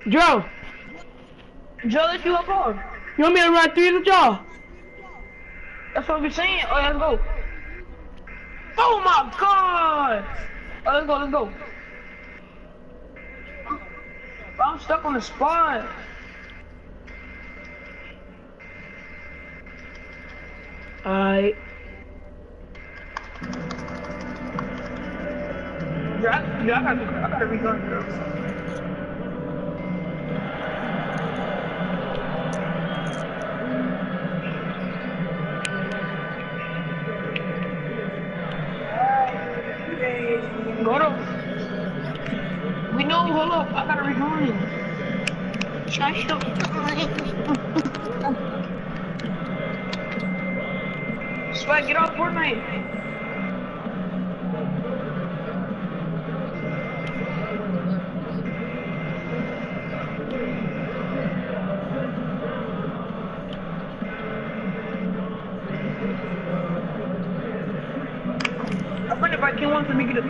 Joe, Joe, let you up on. you want me to run 3 with y'all? That's what we're saying. Oh, let's go. Oh my god! Oh, let's go, let's go. I'm stuck on the spot. Alright. I gotta regun, bro. Go to. We know, hold up, I gotta rejoin. Shut up. Swag, get off Fortnite. I wonder if I can want them to get a 3.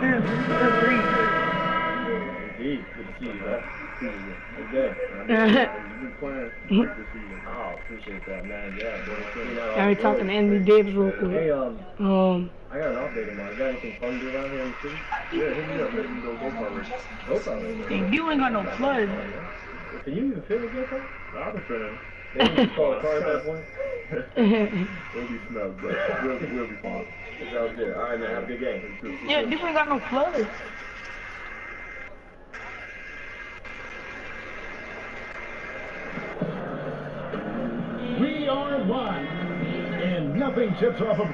Indeed, good to see you, man. Good to see you. Good day. You've been playing. Good to see you. Oh, appreciate that, man. Yeah, I'll be talking to Anthony Davis real quick. Hey, I I got an update, man. You got anything fun to do around here in the city? Yeah, hit me up. We can go power. Go power. Hey, you ain't got no flood. Can you even feel the good time? I've been feeling. They can call a car at that point. We'll be snug, but we'll be fine. It sounds good. All right, man. Have a good game. Yeah, you ain't got no flood. We are one, and nothing tips off of.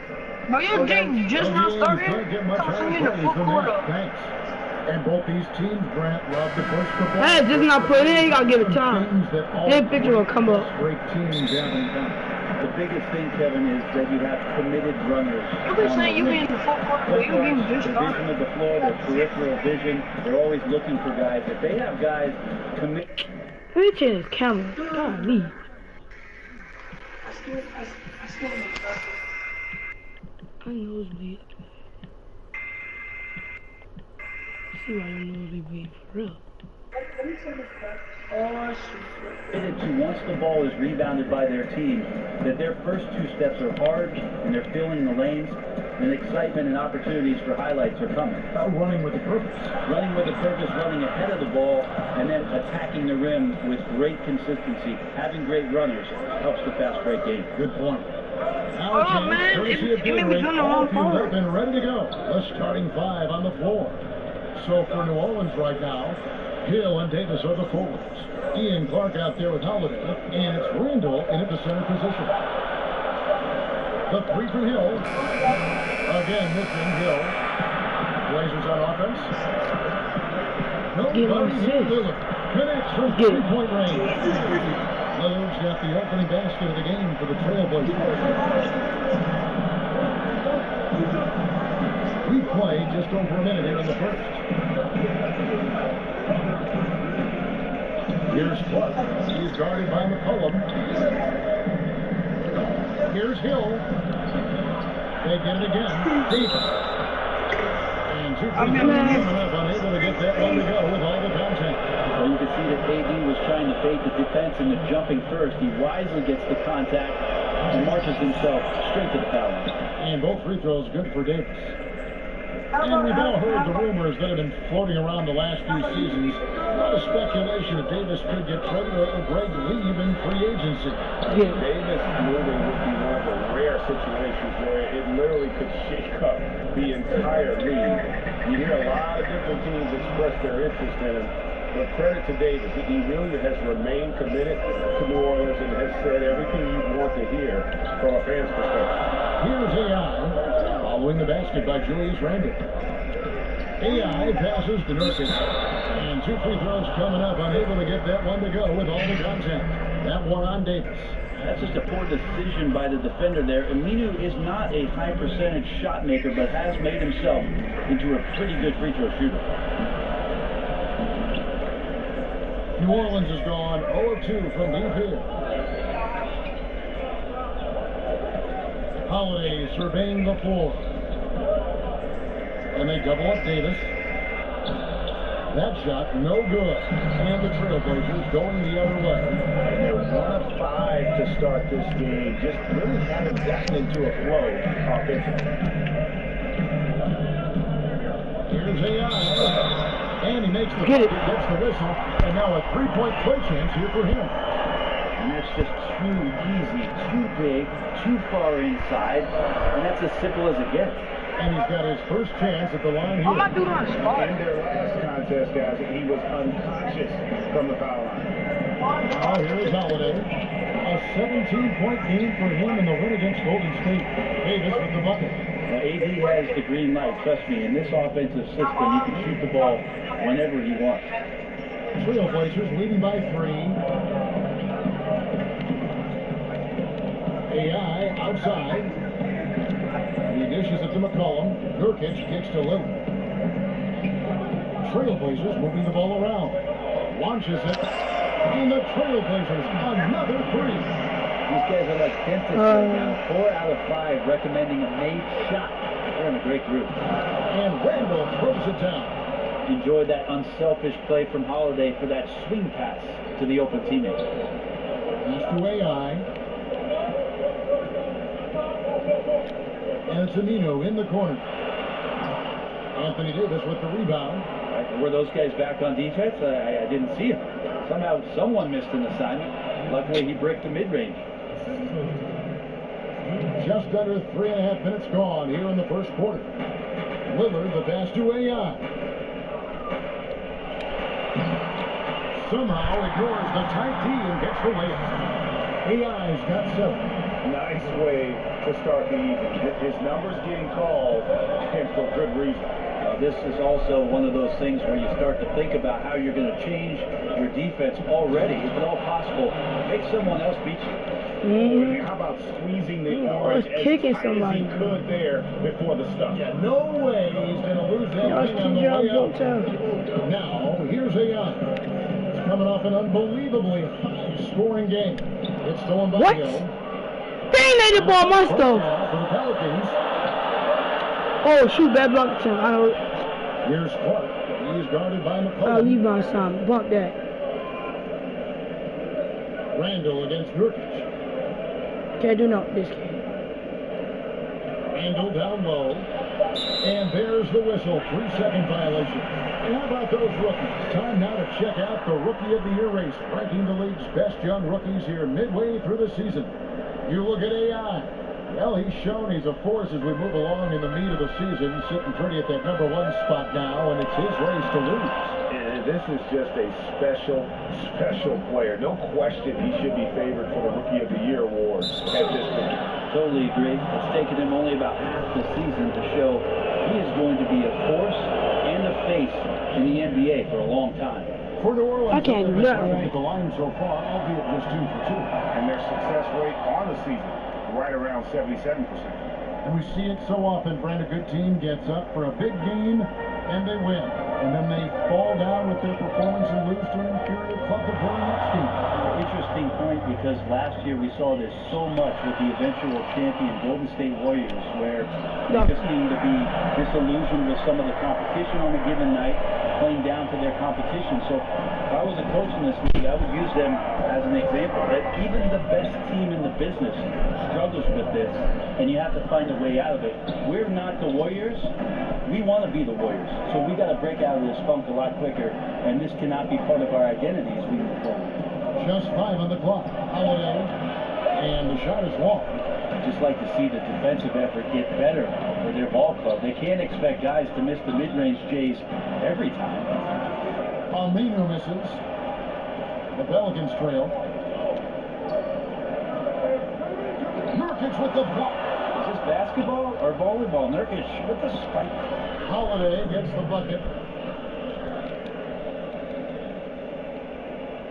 But your game just now started. Coming in the fourth quarter. Thanks. And both these teams, Grant, love to push the ball. Hey, just not put it in, you gotta give it time. That picture will come up. Great teams down in town. The biggest thing, Kevin, is that you have committed runners. You been saying you be in the fourth quarter, but your game just The vision started. of the floor, their peripheral vision, they're always looking for guys. If they have guys commit. Let me change this camera. Golly. I nosebleed. See why you nosebleed bleed for real. Committed to once the ball is rebounded by their team, that their first 2 steps are hard and they're filling the lanes, and excitement and opportunities for highlights are coming. Running with a purpose. Running with a purpose, running ahead of the ball, and then attacking the rim with great consistency. Having great runners helps the fast break game. Good point. Oh, man, it made me turn the wrong forward. Been ready to go. The starting 5 on the floor. So for New Orleans right now, Hill and Davis are the forwards. Ian Clark out there with Holiday, and it's Randall in at the center position. The 3 from Hill. Again, missing Hill. Blazers on offense. Nobody hit Lillard. Connects from 3-point range. Lillard's got the opening basket of the game for the Trailblazers. We played just over a minute here in the first. Here's Clark. He's guarded by McCollum. Here's Hill. They get it again. Deep. And 2 coming up, unable to get that one to go with all the contact. Well, you can see that AD was trying to fake the defense and the jumping first. He wisely gets the contact and marches himself straight to the foul line. And both free throws good for Davis. And we've all heard the rumors that have been floating around the last few seasons. A lot of speculation that Davis could get traded or Greg leave in free agency. Yeah. Davis moving would be one of the rare situations where it literally could shake up the entire league. You hear a lot of different teams express their interest in him. But credit to Davis. He really has remained committed to New Orleans and has said everything you want to hear from a fan's perspective. Here's AI. Following the basket by Julius Randle. AI passes to Nurkic. And 2 free throws coming up. Unable to get that one to go with all the contact. That one on Davis. That's just a poor decision by the defender there. Aminu is not a high percentage shot maker, but has made himself into a pretty good free throw shooter. New Orleans has gone 0 of 2 from deep here. Holiday surveying the floor. And they double up Davis. That shot, no good. And the Trailblazers going the other way. And they're 1 of 5 to start this game. Just really haven't gotten into a flow offensively. Here's AI. And he makes the Get it. bucket, gets the whistle. And now a three-point play chance here for him. And that's just too easy, too big, too far inside. And that's as simple as it gets. And he's got his first chance at the line Oh, my here. dude on the spot. In their last contest, guys, he was unconscious from the foul line. Now here's Holiday. A 17-point game for him in the win against Golden State. Davis with the bucket. Now, AD has the green light. Trust me, in this offensive system, he can shoot the ball whenever he wants. Trailblazers leading by 3. AI outside. He dishes it to McCollum. Nurkic kicks to Lillard. Trailblazers moving the ball around. Launches it. And the Trailblazers, another 3. These guys are like dentists right now. 4 out of 5 recommending a made shot. They're in a great group. And Randall throws it down. Enjoyed that unselfish play from Holiday for that swing pass to the open teammate. He's to AI. And Tamino in the corner. Anthony Davis with the rebound. Were those guys back on defense? I didn't see him. Somehow someone missed an assignment. Luckily he bricked the mid-range. Just under 3.5 minutes gone here in the first quarter. Lillard the pass to AI. Somehow ignores the tight D and gets the layup. AI's got 7. Nice way to start the evening. His numbers getting called, and for good reason. This is also one of those things where you start to think about how you're going to change your defense already. If at all possible, make someone else beat you. How about squeezing the Yeah, orange it's as kicking tight as he somebody. could there before the stuff? Yeah, no way he's going to lose that Y'all thing on keep the your way out. hotel. Now, here's AI. It's coming off an unbelievably high-scoring game. It's stolen by What? Hill. Dang, they the ball my First stuff. down for the Pelicans. Oh, shoot, bad block attempt. I don't. Here's Clark. He's guarded by I'll McCollum. leave my son. Bump that. Randall against Nurkic. Can't do nothing this game. Randall down low. And there's the whistle. 3-second violation. And how about those rookies? Time now to check out the Rookie of the Year race, ranking the league's best young rookies here midway through the season. You look at AI. Well, he's shown he's a force as we move along in the meat of the season, sitting pretty at that #1 spot now, and it's his race to lose. And this is just a special player. No question he should be favored for the Rookie of the Year award at this point. Totally agree. It's taken him only about half the season to show he is going to be a force and a face in the NBA for a long time. For New Orleans, I can't do they're nothing. at the line so far, albeit just 2 for 2. And their success rate on the season, right around 77%. And we see it so often, Brent. A good team gets up for a big game, and they win. And then they fall down with their performance and lose to an inferior club the very next game. Interesting point, because last year we saw this so much with the eventual champion Golden State Warriors, where they just seem to be disillusioned with some of the competition on a given night, playing down to their competition. So if I was a coach in this league, I would use them as an example that even the best team in the business struggles with this, and you have to find a way out of it. We're not the Warriors. We want to be the Warriors. So we got to break out of this funk a lot quicker, and this cannot be part of our identity as we move forward. Just 5 on the clock. Holiday. And the shot is long. I'd just like to see the defensive effort get better for their ball club. They can't expect guys to miss the mid-range Jays every time. Almino misses. The Pelicans trail. Nurkic with the block. Is this basketball or volleyball? Nurkic with the spike. Holiday gets the bucket.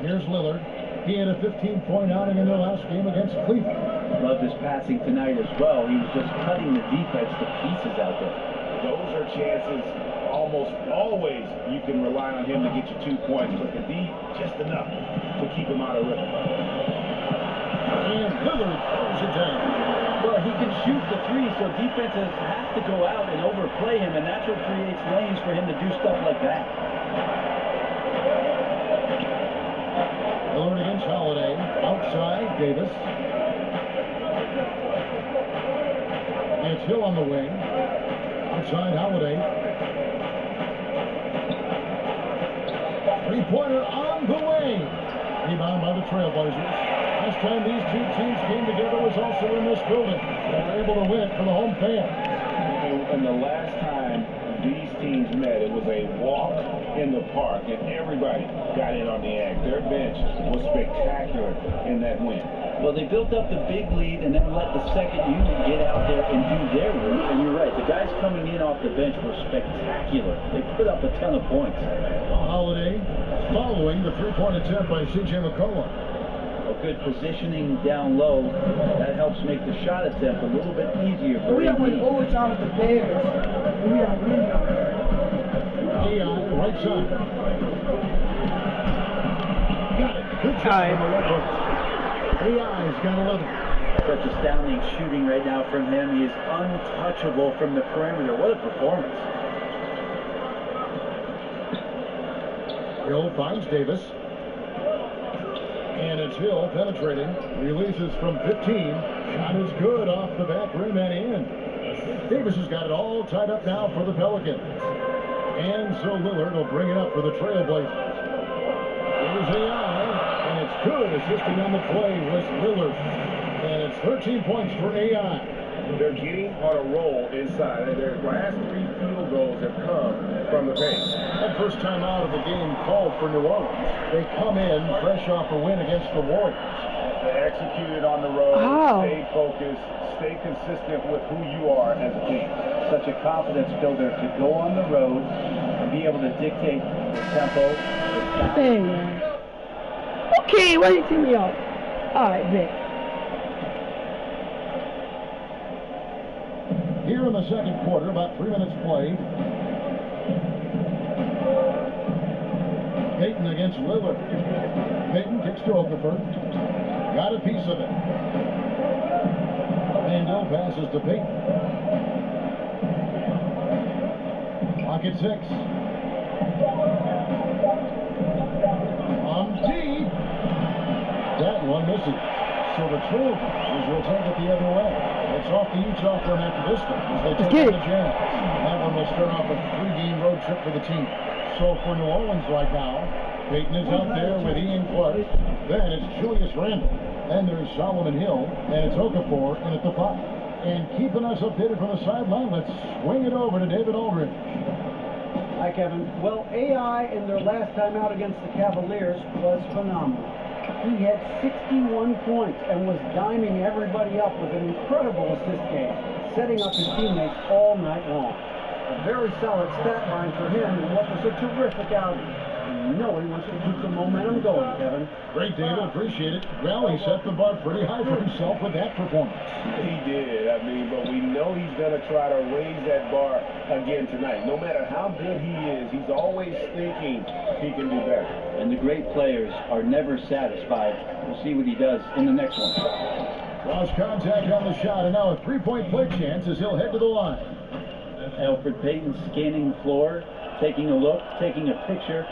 Here's Lillard. He had a 15-point outing in their last game against Cleveland. Loved his passing tonight as well. He was just cutting the defense to pieces out there. Those are chances almost always you can rely on him to get you 2 points, but the D just enough to keep him out of rhythm. And Lillard throws it down. Well, he can shoot the three, so defenses have to go out and overplay him, and that's what creates lanes for him to do stuff like that. Lillard against Holiday. Outside, Davis. It's Hill on the wing. Outside, Holiday. Three-pointer on the way. Rebound by the Trailblazers. Last time these two teams came together was also in this building. They were able to win it for the home fans. And the last time these teams met, it was a walk in the park, and everybody got in on the act. Their bench was spectacular in that win. Well, they built up the big lead and then let the second unit get out there and do their work. And you're right, the guys coming in off the bench were spectacular. They put up a ton of points. Holiday following the three-point attempt by C.J. McCollum. A good positioning down low. That helps make the shot attempt a little bit easier for We AD. don't win overtime with the Davis. We don't win. AI, right side. Got it. Good Hi. job. AI's got 11. Such astounding shooting right now from him. He is untouchable from the perimeter. What a performance. Hill finds Davis. And it's Hill penetrating. Releases from 15. Shot is good off the back rim and in. Davis has got it all tied up now for the Pelicans. And so Lillard will bring it up for the Trailblazers. Here's AI. And it's good. Assisting on the play was Lillard. And it's 13 points for AI. They're getting on a roll inside. Their last 3 field goals have come from the paint. That first time out of the game called for New Orleans. They come in fresh off a win against the Warriors. They executed on the road, Wow. stay focused, stay consistent with who you are as a team. Such a confidence builder to go on the road and be able to dictate the tempo. The Hey, man. Okay, why you take me off? Alright, bet. Here in the second quarter, about 3 minutes played. Payton against Lillard. Payton kicks to Okafor. Got a piece of it. Randall passes to Payton. Clock at 6. On deep. That one misses. So the Trailblazers will take it the other way. It's off the Utah front after this one as they take on the Jazz. That one will start off a 3-game road trip for the team. So for New Orleans right now, Payton is out there with Ian Clark. Then it's Julius Randle. Then there's Solomon Hill. And it's Okafor in at the 5. And keeping us updated from the sideline, let's swing it over to David Aldridge. Hi, Kevin. Well, AI in their last time out against the Cavaliers was phenomenal. He had 61 points and was diming everybody up with an incredible assist game, setting up his teammates all night long. A very solid stat line for him and what was a terrific outing. And you know he wants to keep the momentum going, Kevin. Great, David. Appreciate it. Well, he set the bar pretty high for himself with that performance. He did. I mean, but we know he's going to try to raise that bar again tonight. No matter how good he is, he's always thinking he can do better. And the great players are never satisfied. We'll see what he does in the next one. Lost contact on the shot, and now a three-point play chance as he'll head to the line. Elfrid Payton scanning the floor, taking a look, taking a picture.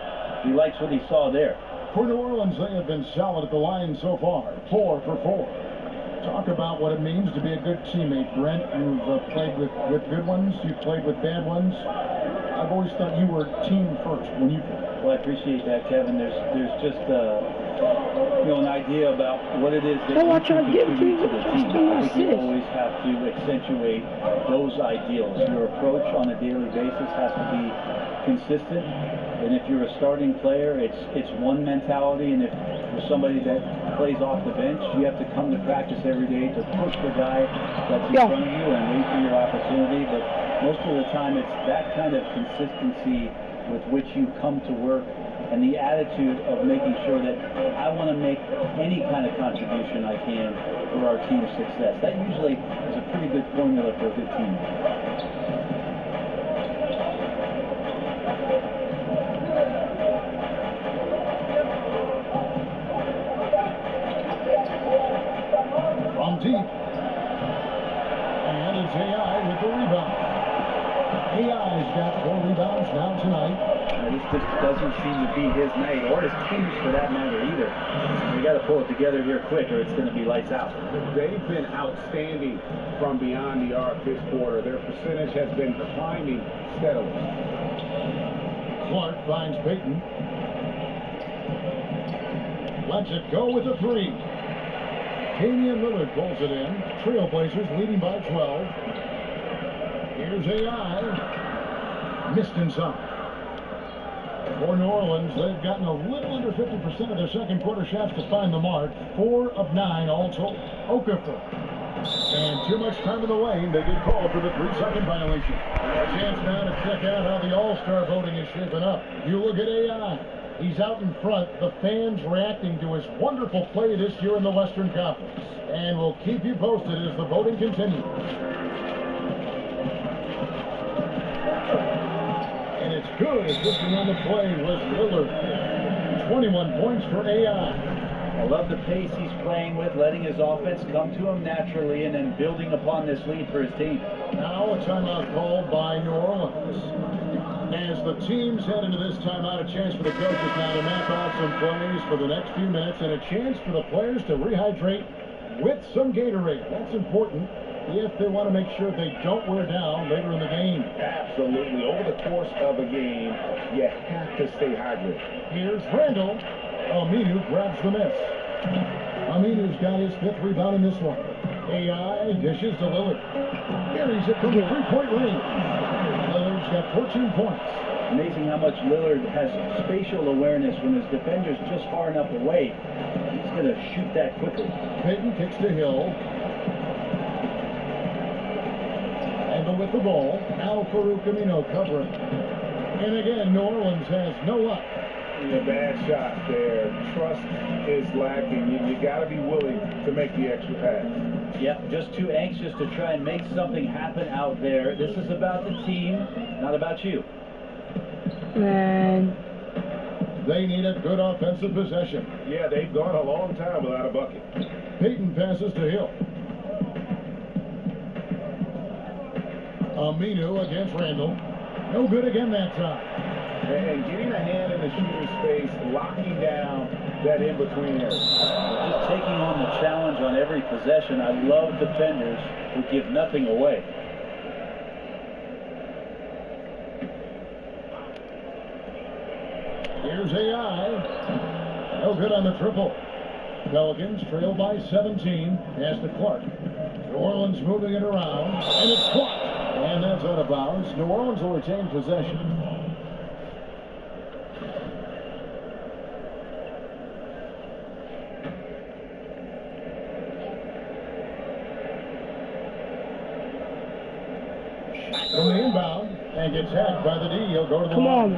He likes what he saw there. For New Orleans, they have been solid at the line so far, 4 for 4. Talk about what it means to be a good teammate, Brent. You've played with good ones, you've played with bad ones. I've always thought you were team first when you played. Well, I appreciate that, Kevin. There's just an idea about what it is that Oh, I you tried to get contribute to the to team. you. I think you always have to accentuate those ideals. Your approach on a daily basis has to be consistent. And if you're a starting player, it's one mentality. And if you're somebody that plays off the bench, you have to come to practice every day to push the guy that's in front of you and wait for your opportunity. But most of the time, it's that kind of consistency with which you come to work and the attitude of making sure that I want to make any kind of contribution I can for our team's success. That usually is a pretty good formula for a good team. From deep. just doesn't seem to be his night, or his team's for that matter either. We got to pull it together here quick, or it's going to be lights out. They've been outstanding from beyond the arc this quarter. Their percentage has been climbing steadily. Clark finds Payton. Lets it go with a three. Damian Lillard pulls it in. Trailblazers leading by 12. Here's AI. Missed inside. For New Orleans, they've gotten a little under 50% of their second quarter shots to find the mark. 4 of 9 all told. Okafor. And too much time in the lane. They get called for the 3-second violation. A chance now to check out how the All-Star voting is shaping up. You look at AI. He's out in front. The fans reacting to his wonderful play this year in the Western Conference. And we'll keep you posted as the voting continues. And it's good. Assisting on the play was Lillard. 21 points for AI. I love the pace he's playing with, letting his offense come to him naturally, and then building upon this lead for his team. Now a timeout called by New Orleans. As the teams head into this timeout, a chance for the coaches now to map out some plays for the next few minutes, and a chance for the players to rehydrate with some Gatorade. That's important if they want to make sure they don't wear down later in the game. Absolutely. Over the course of a game, you have to stay hydrated. Here's Randall. Aminu grabs the miss. Aminu's got his 5th rebound in this one. AI dishes to Lillard. Carries it from the 3-point range. Lillard's got 14 points. Amazing how much Lillard has spatial awareness when his defender's just far enough away. He's going to shoot that quickly. Payton kicks to Hill. Handle with the ball. Al-Farouq Aminu covering. And again, New Orleans has no luck. A bad shot there. Trust is lacking. You got to be willing to make the extra pass. Yep, just too anxious to try and make something happen out there. This is about the team, not about you. Man. They need a good offensive possession. Yeah, they've gone a long time without a bucket. Payton passes to Hill. Aminu against Randall. No good again that time. And getting a hand in the shooter's face, locking down that in-between area. Just taking on the challenge on every possession. I love defenders who give nothing away. Here's AI. No good on the triple. Pelicans trail by 17. Pass to Clark. New Orleans moving it around. And it's blocked. And that's out of bounds. New Orleans will retain possession. From the inbound, and gets hacked by the D. He'll go to the line.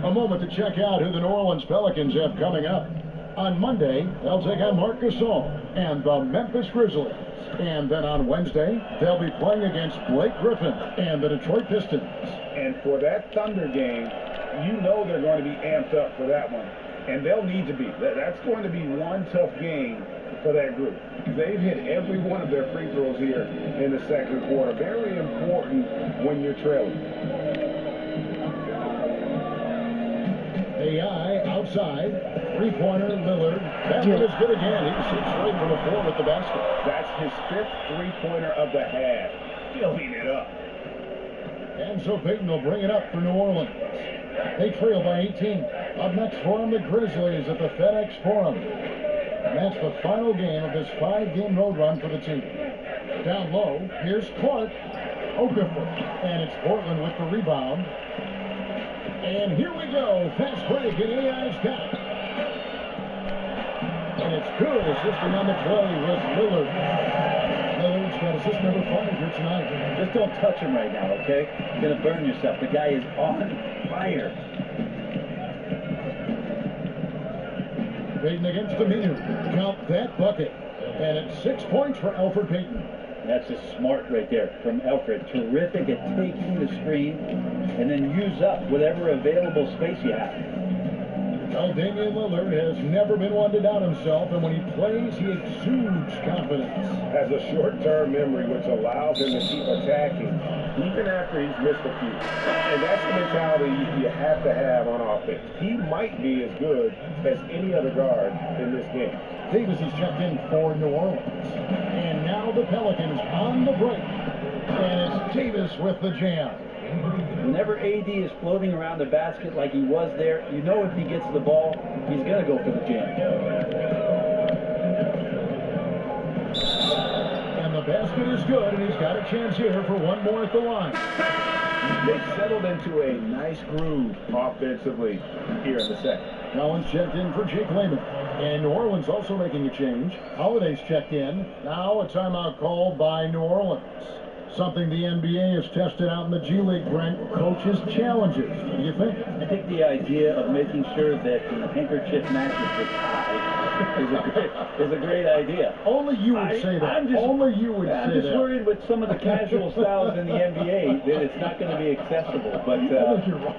A moment to check out who the New Orleans Pelicans have coming up. On Monday, they'll take on Marc Gasol and the Memphis Grizzlies. And then on Wednesday, they'll be playing against Blake Griffin and the Detroit Pistons. And for that Thunder game, you know they're going to be amped up for that one. And they'll need to be. That's going to be one tough game for that group. They've hit every one of their free throws here in the second quarter. Very important when you're trailing. AI outside. Three-pointer, Lillard. That one is good again. He shoots right from the floor with the basket. That's his 5th three-pointer of the half. Filling it up. And so Payton will bring it up for New Orleans. They trail by 18. Up next for them, the Grizzlies at the FedEx Forum. And that's the final game of this 5-game road run for the team. Down low, here's Clark. Okafor. And it's Portland with the rebound. And here we go. Fast break, and AI's got it. And it's good. Assisting on the play was Lillard. Lillard's got assist number 5 here tonight. Just don't touch him right now, okay? You're going to burn yourself. The guy is on fire. Payton against Aminu. Count that bucket. And it's 6 points for Elfrid Payton. That's just smart right there from Elfrid. Terrific at taking the screen and then use up whatever available space you have. Well, Damian Lillard has never been one to doubt himself, and when he plays, he exudes confidence. Has a short-term memory, which allows him to keep attacking even after he's missed a few. And that's the mentality you have to have on offense. He might be as good as any other guard in this game. Davis is checked in for New Orleans. And now the Pelicans on the break. And it's Davis with the jam. Whenever AD is floating around the basket like he was there, you know if he gets the ball, he's going to go for the jam. And the basket is good, and he's got a chance here for one more at the line. They've settled into a nice groove offensively here in the second. Collins checked in for Jake Layman. And New Orleans also making a change. Holiday's checked in. Now a timeout called by New Orleans. Something the NBA has tested out in the G League, Brent. Coaches' challenges. What do you think? I think the idea of making sure that the handkerchief matches the tie is a great idea. Only you would say that. Only you would say that. I'm just worried with some of the casual styles in the NBA that it's not going to be accessible. But you're right.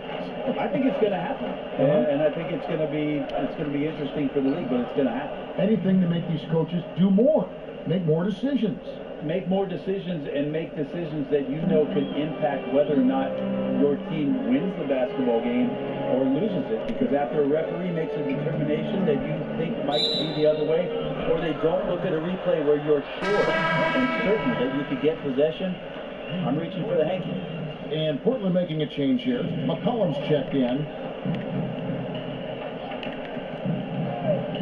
I think it's going to happen, and I think it's going to be interesting for the league. But it's going to happen. Anything to make these coaches do more, make more decisions. Make more decisions and make decisions that you know can impact whether or not your team wins the basketball game or loses it. Because after a referee makes a determination that you think might be the other way, or they don't look at a replay where you're sure and certain that you could get possession, I'm reaching for the hanky. And Portland making a change here. McCollum's checked in.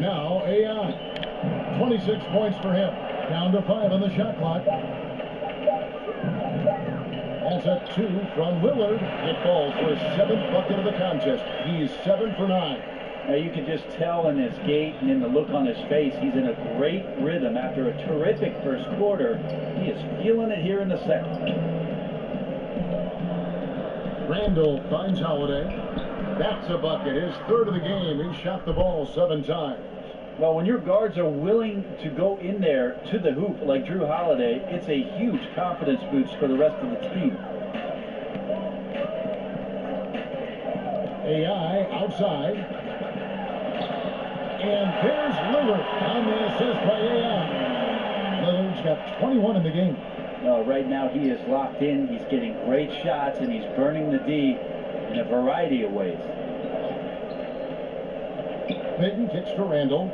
Now AI. 26 points for him. Down to 5 on the shot clock. That's a 2 from Lillard. It falls for his 7th bucket of the contest. He's 7 for 9. Now you can just tell in his gait and in the look on his face, he's in a great rhythm. After a terrific first quarter, he is feeling it here in the second. Randall finds Holiday. That's a bucket. His 3rd of the game. He shot the ball 7 times. Well, when your guards are willing to go in there to the hoop like Drew Holiday, it's a huge confidence boost for the rest of the team. AI outside. And there's Lillard on the assist by AI. Lillard's got 21 in the game. Right now he is locked in. He's getting great shots, and he's burning the D in a variety of ways. Payton kicks to Randall.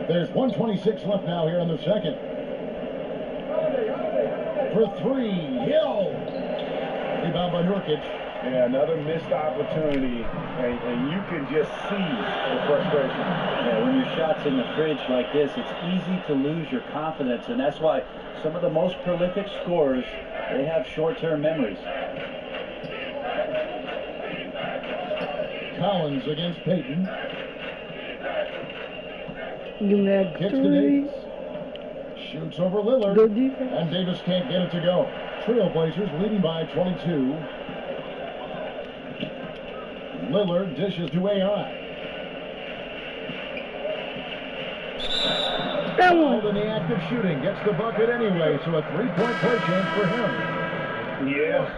There's 1:26 left now here in the second. For 3, Hill. Rebound by Nurkic. Yeah, another missed opportunity, and you can just see the frustration. Yeah, when your shot's in the fridge like this, it's easy to lose your confidence, and that's why some of the most prolific scorers, they have short-term memories. Collins against Payton. Give me that Kicks to 3. Davis. Shoots over Lillard. Good defense. And Davis can't get it to go. Trailblazers leading by 22. Lillard dishes to AI. That one. Fouled in the act of shooting. Gets the bucket anyway, so a 3-point play chance for him. Yeah,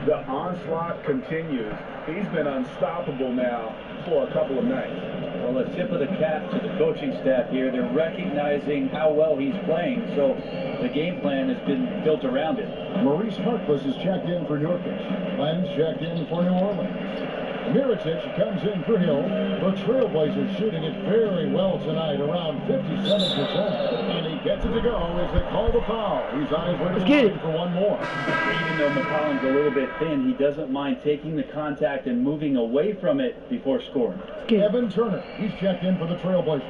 the onslaught continues. He's been unstoppable now for a couple of nights. Well, a tip of the cap to the coaching staff here. They're recognizing how well he's playing, so the game plan has been built around it. Maurice Harkless is checked in for Nurkic. Len's checked in for New Orleans. Mirotic comes in for Hill. The Trailblazers shooting it very well tonight, around 57%. And he gets it to go as they call the foul. He's on his way to the line for one more. Even though McCollum's a little bit thin, he doesn't mind taking the contact and moving away from it before scoring. Evan Turner, he's checked in for the Trailblazers.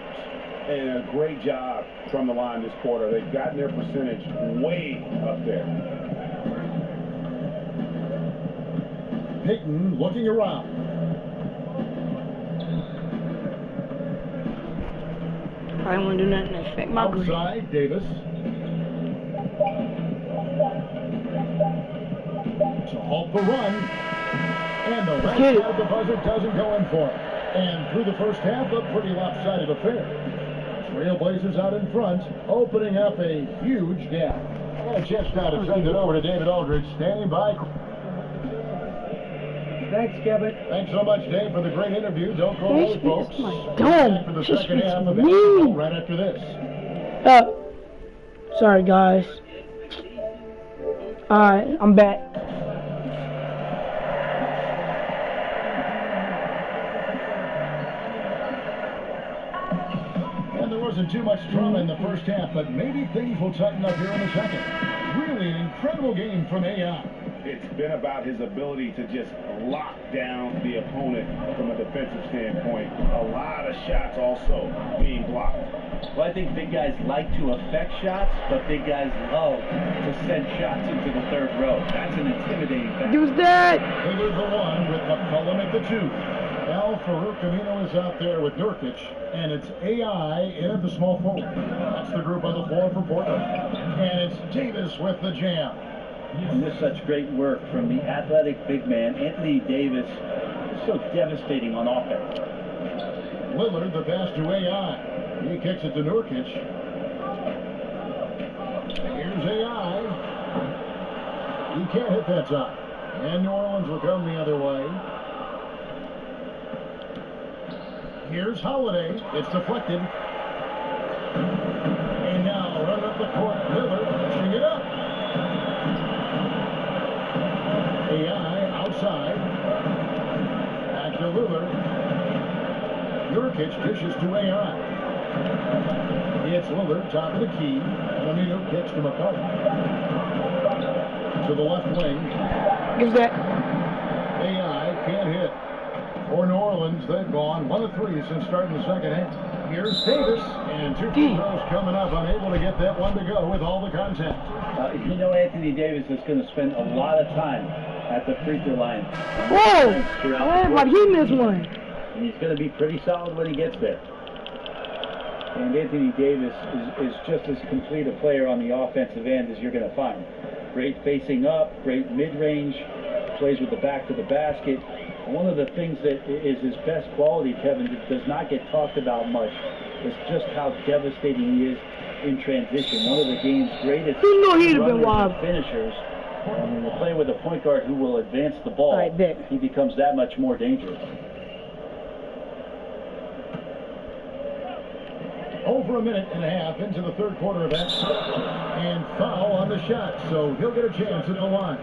And a great job from the line this quarter. They've gotten their percentage way up there. Payton looking around. I don't want to do nothing to affect my grade. Outside, Davis. To halt the run. And the right side of the buzzer doesn't go in for it. And through the first half, a pretty lopsided affair. Trailblazers out in front, opening up a huge gap. And a chance now to send it over to David Aldridge, standing by. Thanks, Kevin. Thanks so much, Dave, for the great interview. Don't go away, folks. My Back for dome. the Just second half of me. basketball right after this. Sorry, guys. Alright, I'm back. And there wasn't too much drama in the first half, but maybe things will tighten up here in the second. Really an incredible game from AI. It's been about his ability to just lock down the opponent from a defensive standpoint. A lot of shots also being blocked. Well, I think big guys like to affect shots, but big guys love to send shots into the third row. That's an intimidating factor. Use that! Taylor's the one with McCullum at the 2. Al Farouk Camino is out there with Nurkic, and it's AI in at the small forward. That's the group on the floor for Portland. And it's Davis with the jam. And there's such great work from the athletic big man, Anthony Davis. It's so devastating on offense. Lillard, the pass to AI. He kicks it to Nurkic. Here's AI. He can't hit that time. And New Orleans will come the other way. Here's Holiday. It's deflected. And now run up the court. Lillard pushing it up. AI outside. Back to Lillard. Nurkic dishes to AI. It's Lillard, top of the key. Lamino kicks to McCullum. To the left wing. Gives that. AI can't hit. For New Orleans, they've gone 1 of 3 since starting the second half. Here's Davis, and 2 free throws coming up, unable to get that one to go with all the contact. You know Anthony Davis is going to spend a lot of time at the free throw line. Whoa! Like he missed one. And he's going to be pretty solid when he gets there. And Anthony Davis is just as complete a player on the offensive end as you're going to find. Great facing up, great mid-range, plays with the back to the basket. One of the things that is his best quality, Kevin, that does not get talked about much, is just how devastating he is in transition. One of the game's greatest finishers. And when you're playing with a point guard who will advance the ball, he becomes that much more dangerous. Over a minute and a half into the third quarter of that. And foul on the shot, so he'll get a chance at the line.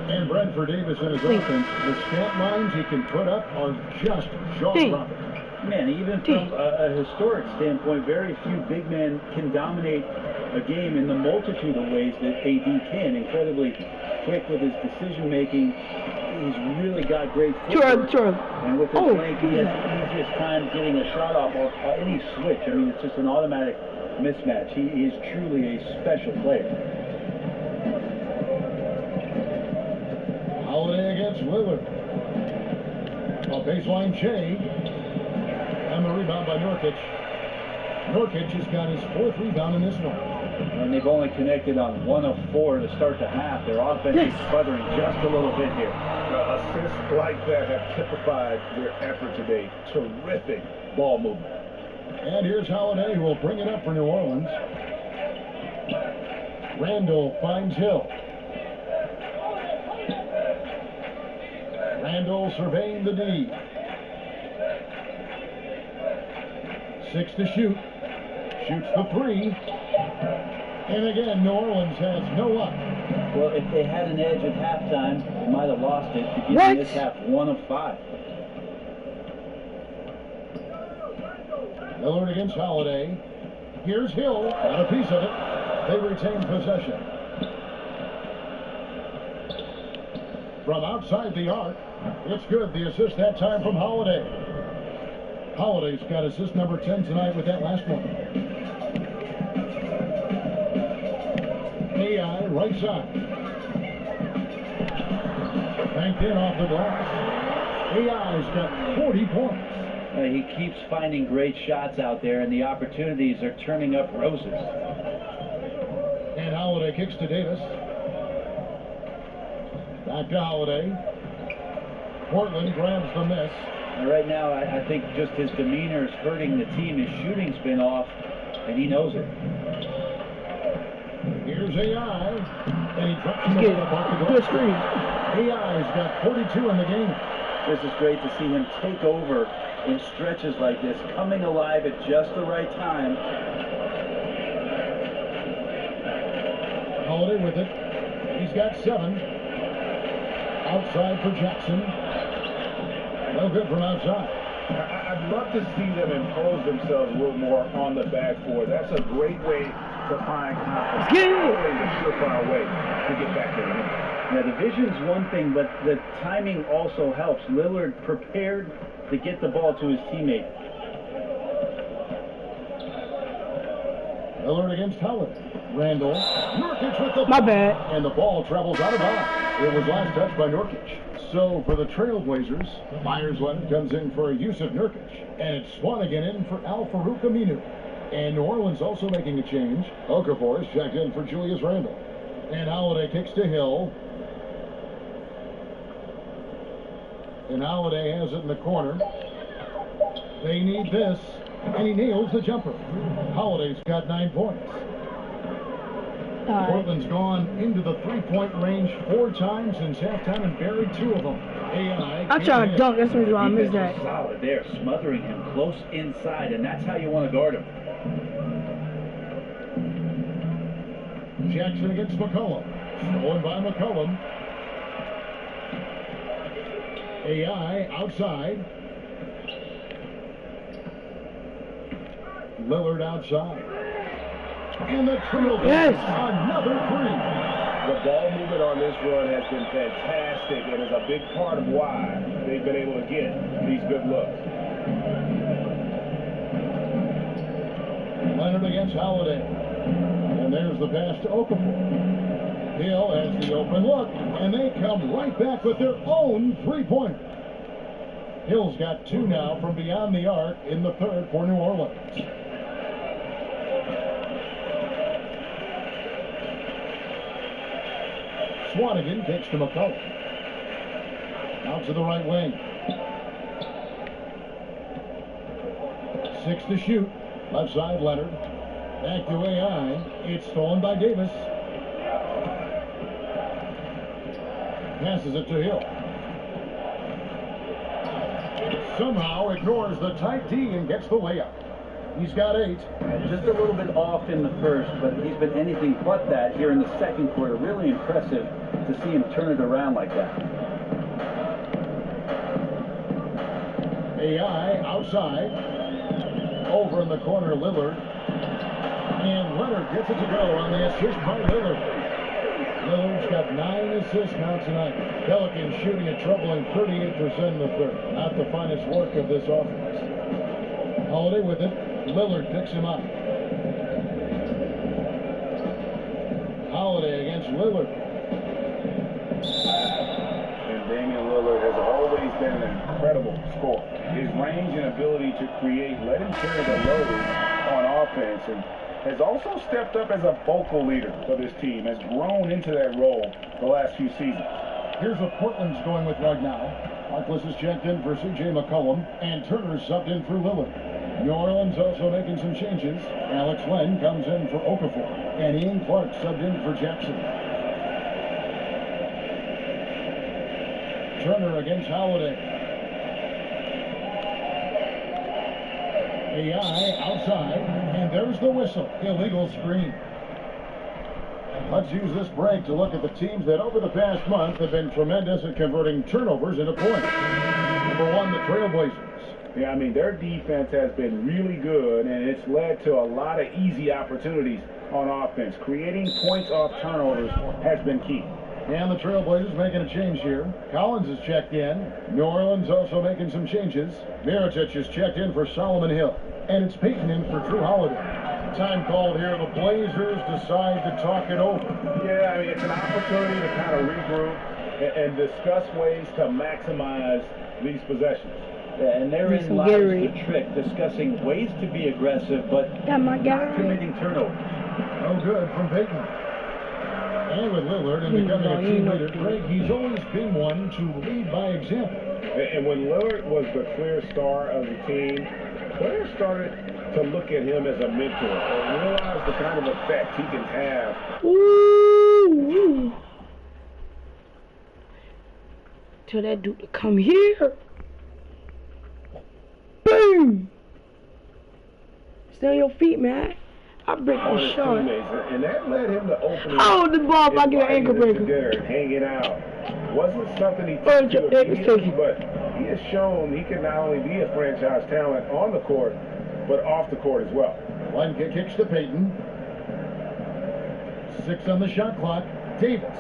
And Brentford Davis in his offense, the stat lines he can put up are just jaw-dropping. Man, even from a historic standpoint, very few big men can dominate a game in the multitude of ways that AD can. Incredibly quick with his decision-making. He's really got great footwork. And with his length, he has the easiest time getting a shot off any switch. I mean, it's just an automatic mismatch. He is truly a special player. Holiday against Lillard. A baseline Shea. And the rebound by Nurkic. Nurkic has got his 4th rebound in this one. And they've only connected on 1 of 4 to start the half. Their offense is sputtering just a little bit here. Assists like that have typified their effort today. Terrific ball movement. And here's Holiday, who will bring it up for New Orleans. Randall finds Hill. Randall surveying the D. 6 to shoot. Shoots the 3. And again, New Orleans has no up. Well, if they had an edge at halftime, they might have lost it to give this half 1 of 5. Lillard against Holiday. Here's Hill. Got a piece of it. They retain possession. From outside the arc, it's good. The assist that time from Holiday. Holiday's got assist number 10 tonight with that last one. AI right side. Banked in off the glass. AI's got 40 points. He keeps finding great shots out there, and the opportunities are turning up roses. And Holiday kicks to Davis. Back to Holiday. Portland grabs the miss. And right now, I think just his demeanor is hurting the team. His shooting's been off, and he knows it. Here's AI. And he drops the ball off the Good screen. AI's got 42 in the game. This is great to see him take over in stretches like this, coming alive at just the right time. Holiday with it. He's got 7. Outside for Jackson. No good from outside. I'd love to see them impose themselves a little more on the backboard. That's a great way to find confidence. Always a surefire way to get back to the game. Now, the vision's one thing, but the timing also helps. Lillard prepared to get the ball to his teammate. Lillard against Holiday. Randall. Nurkic with the My bad. And the ball travels out of bounds. It was last touched by Nurkic. So for the Trailblazers, Myers Leonard comes in for Yusuf Nurkic. And it's Swanigan in for Al-Farouq Aminu. And New Orleans also making a change. Okafor is checked in for Julius Randle. And Holiday kicks to Hill. And Holiday has it in the corner. They need this. And he nails the jumper. Holiday's got 9 points. Portland's gone into the three-point range 4 times since halftime and buried 2 of them. AI. I'm trying to dunk. That's the reason why I missed that. Solid there, smothering him close inside, and that's how you want to guard him. Jackson against McCollum. Stolen by McCollum. AI outside. Lillard outside. And the Trailblazers, yes. Another 3. The ball movement on this run has been fantastic and is a big part of why they've been able to get these good looks. Leonard against Holiday. And there's the pass to Okafor. Hill has the open look, and they come right back with their own three-pointer. Hill's got 2 now from beyond the arc in the third for New Orleans. Swanigan kicks to McCollum. Out to the right wing. 6 to shoot. Left side, Leonard. Back to AI. It's stolen by Davis. Passes it to Hill. Somehow ignores the tight D and gets the layup. He's got 8. Just a little bit off in the first, but he's been anything but that here in the second quarter. Really impressive to see him turn it around like that. AI outside. Over in the corner, Lillard. And Leonard gets it to go on the assist by Lillard. Lillard's got 9 assists now tonight. Pelicans shooting a troubling 38% in the third. Not the finest work of this offense. Holiday with it. Lillard picks him up. Holiday against Lillard. And Damian Lillard has always been an incredible scorer. His range and ability to create, let him carry the load on offense, and has also stepped up as a vocal leader for this team, has grown into that role the last few seasons. Here's what Portland's going with right now. Harkless is checked in for C.J. McCollum, and Turner's subbed in for Lillard. New Orleans also making some changes. Alex Len comes in for Okafor, and Ian Clark subbed in for Jackson. Turner against Holiday. AI outside, and there's the whistle. Illegal screen. Let's use this break to look at the teams that over the past month have been tremendous at converting turnovers into points. Number 1, the Trailblazers. Yeah, I mean, their defense has been really good, and it's led to a lot of easy opportunities on offense. Creating points off turnovers has been key. And the Trailblazers making a change here. Collins is checked in. New Orleans also making some changes. Mirotic is checked in for Solomon Hill. And it's Payton in for Drew Holiday. Time called here. The Blazers decide to talk it over. Yeah, I mean, it's an opportunity to kind of regroup and discuss ways to maximize these possessions. Yeah, and therein lies the trick, discussing ways to be aggressive, but not committing turnovers. No good from Payton. And with Lillard and becoming a team leader, Greg, he's always been one to lead by example. And when Lillard was the clear star of the team, players started to look at him as a mentor and realize the kind of effect he can have. Ooh. Tell that dude to come here. Boom. Stay on your feet, man. I break on the his shot. teammates, and that led him to opening Hold the ball if I get an ankle breaker. dinner and hanging out. Wasn't something he Oh, took to Davis immediately, taking. but he has shown he can not only be a franchise talent on the court, but off the court as well. One kicks to Payton. 6 on the shot clock. Davis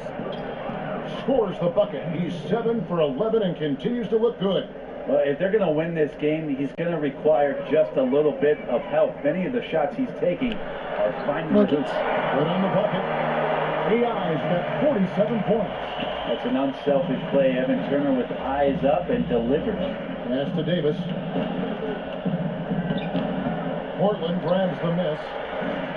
scores the bucket. He's 7 for 11 and continues to look good. Well, if they're going to win this game, he's going to require just a little bit of help. Many of the shots he's taking are finding the hoops. Good on the bucket. AI's got 47 points. That's an unselfish play. Evan Turner with eyes up and delivers. Pass to Davis. Portland grabs the miss.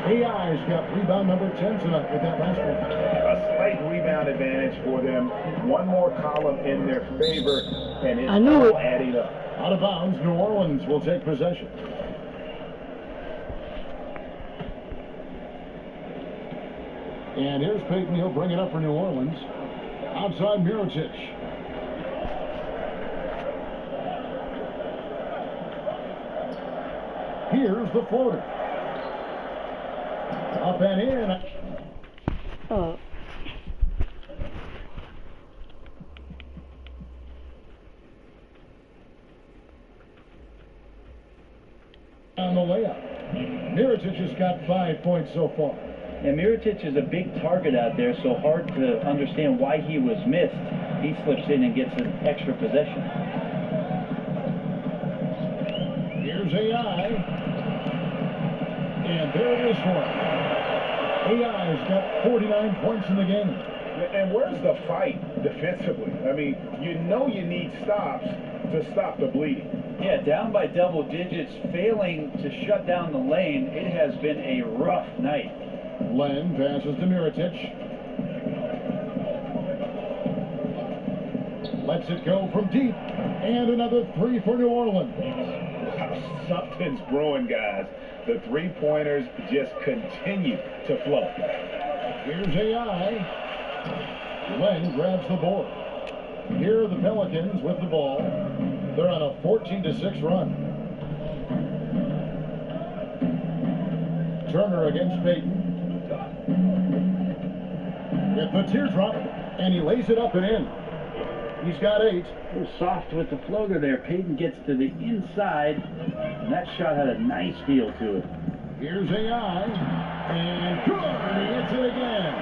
AI's got rebound number 10 tonight with that last one. A slight rebound advantage for them. One more column in their favor, and it's all adding up. Out of bounds, New Orleans will take possession. And here's Payton. He'll bring it up for New Orleans. Outside Mirotic. Here's the floater. Up and in. Oh. On the layup. Mirotic has got 5 points so far. And Mirotic is a big target out there, so hard to understand why he was missed. He slips in and gets an extra possession. Here's AI. And there it is for him. AI's got 49 points in the game. And where's the fight defensively? I mean, you know you need stops to stop the bleeding. Yeah, down by double digits, failing to shut down the lane. It has been a rough night. Len passes to Mirotic. Lets it go from deep. And another 3 for New Orleans. Something's brewing, guys. The three-pointers just continue to flow. Here's AI. Len grabs the board. Here are the Pelicans with the ball. They're on a 14-6 run. Turner against Payton. With the teardrop, and he lays it up and in. He's got 8. Soft with the floater there. Payton gets to the inside, and that shot had a nice feel to it. Here's AI, and good, he hits it again.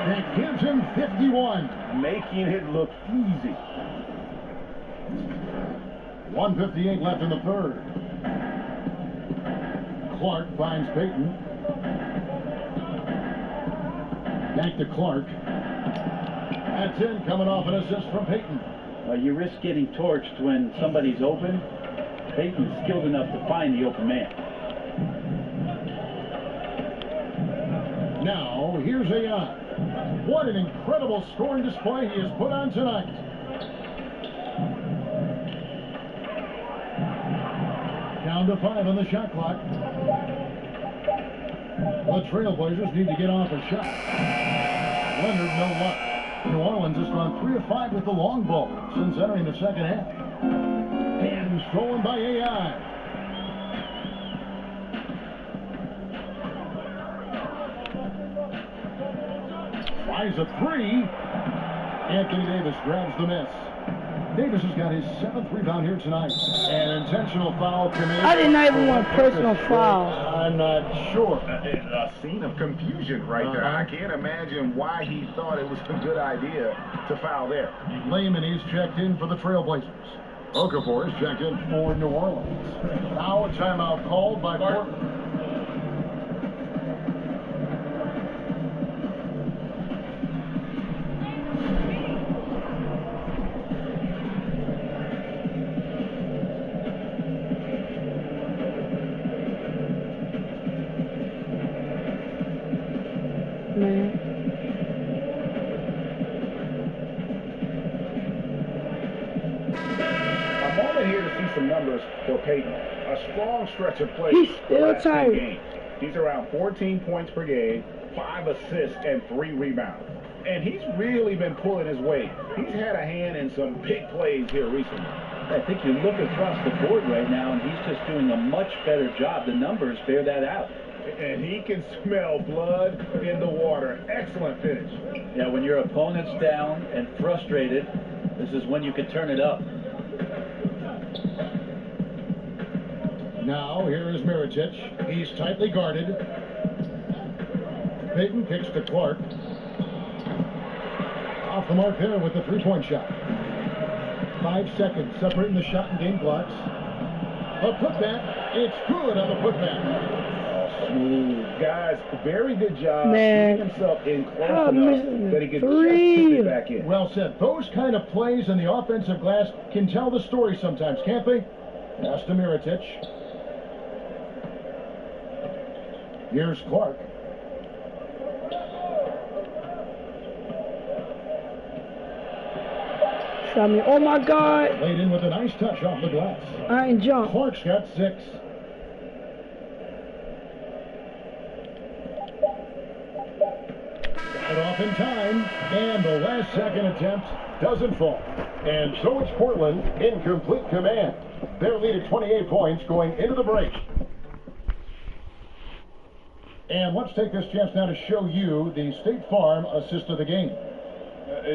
That gives him 51. Making it look easy. 1:58 left in the third. Clark finds Payton. Back to Clark. That's in, coming off an assist from Payton. You risk getting torched when somebody's open. Payton's skilled enough to find the open man. Now, here's AI. What an incredible scoring display he has put on tonight. Down to 5 on the shot clock. The Trailblazers need to get off a shot. Leonard, no luck. New Orleans has gone 3 of 5 with the long ball since entering the second half. And stolen by AI. Fires a 3. Anthony Davis grabs the miss. Davis has got his 7th rebound here tonight. An intentional foul committed. I did not even want personal foul. I'm not sure. A scene of confusion right there. I can't imagine why he thought it was a good idea to foul there. Layman is checked in for the Trailblazers. Okafor is checked in for New Orleans. Now a timeout called by Portland. Man. A moment here to see some numbers for Payton. A strong stretch of play. He's still the last 10 tired. games. He's around 14 points per game, 5 assists, and 3 rebounds. And he's really been pulling his weight. He's had a hand in some big plays here recently. I think you look across the board right now, and he's just doing a much better job. The numbers bear that out. And he can smell blood in the water. Excellent finish. Yeah, when your opponent's down and frustrated, this is when you can turn it up. Now, here is Mirotic. He's tightly guarded. Payton kicks to Clark. Off the mark there with the three-point shot. 5 seconds separating the shot and game clocks. A putback. It's good on the putback. Smooth. Guys, very good job. Man. Getting himself in close I'm enough missing that he can three. just put it back in. Well said. Those kind of plays in the offensive glass can tell the story sometimes, can't they? Pass to Mirotic. Here's Clark. Shot me. Oh my God. Laid in with a nice touch off the glass. I ain't jump. Clark's got 6. Got it off in time, and the last second attempt doesn't fall. And so it's Portland in complete command. Their lead at 28 points going into the break. And let's take this chance now to show you the State Farm assist of the game.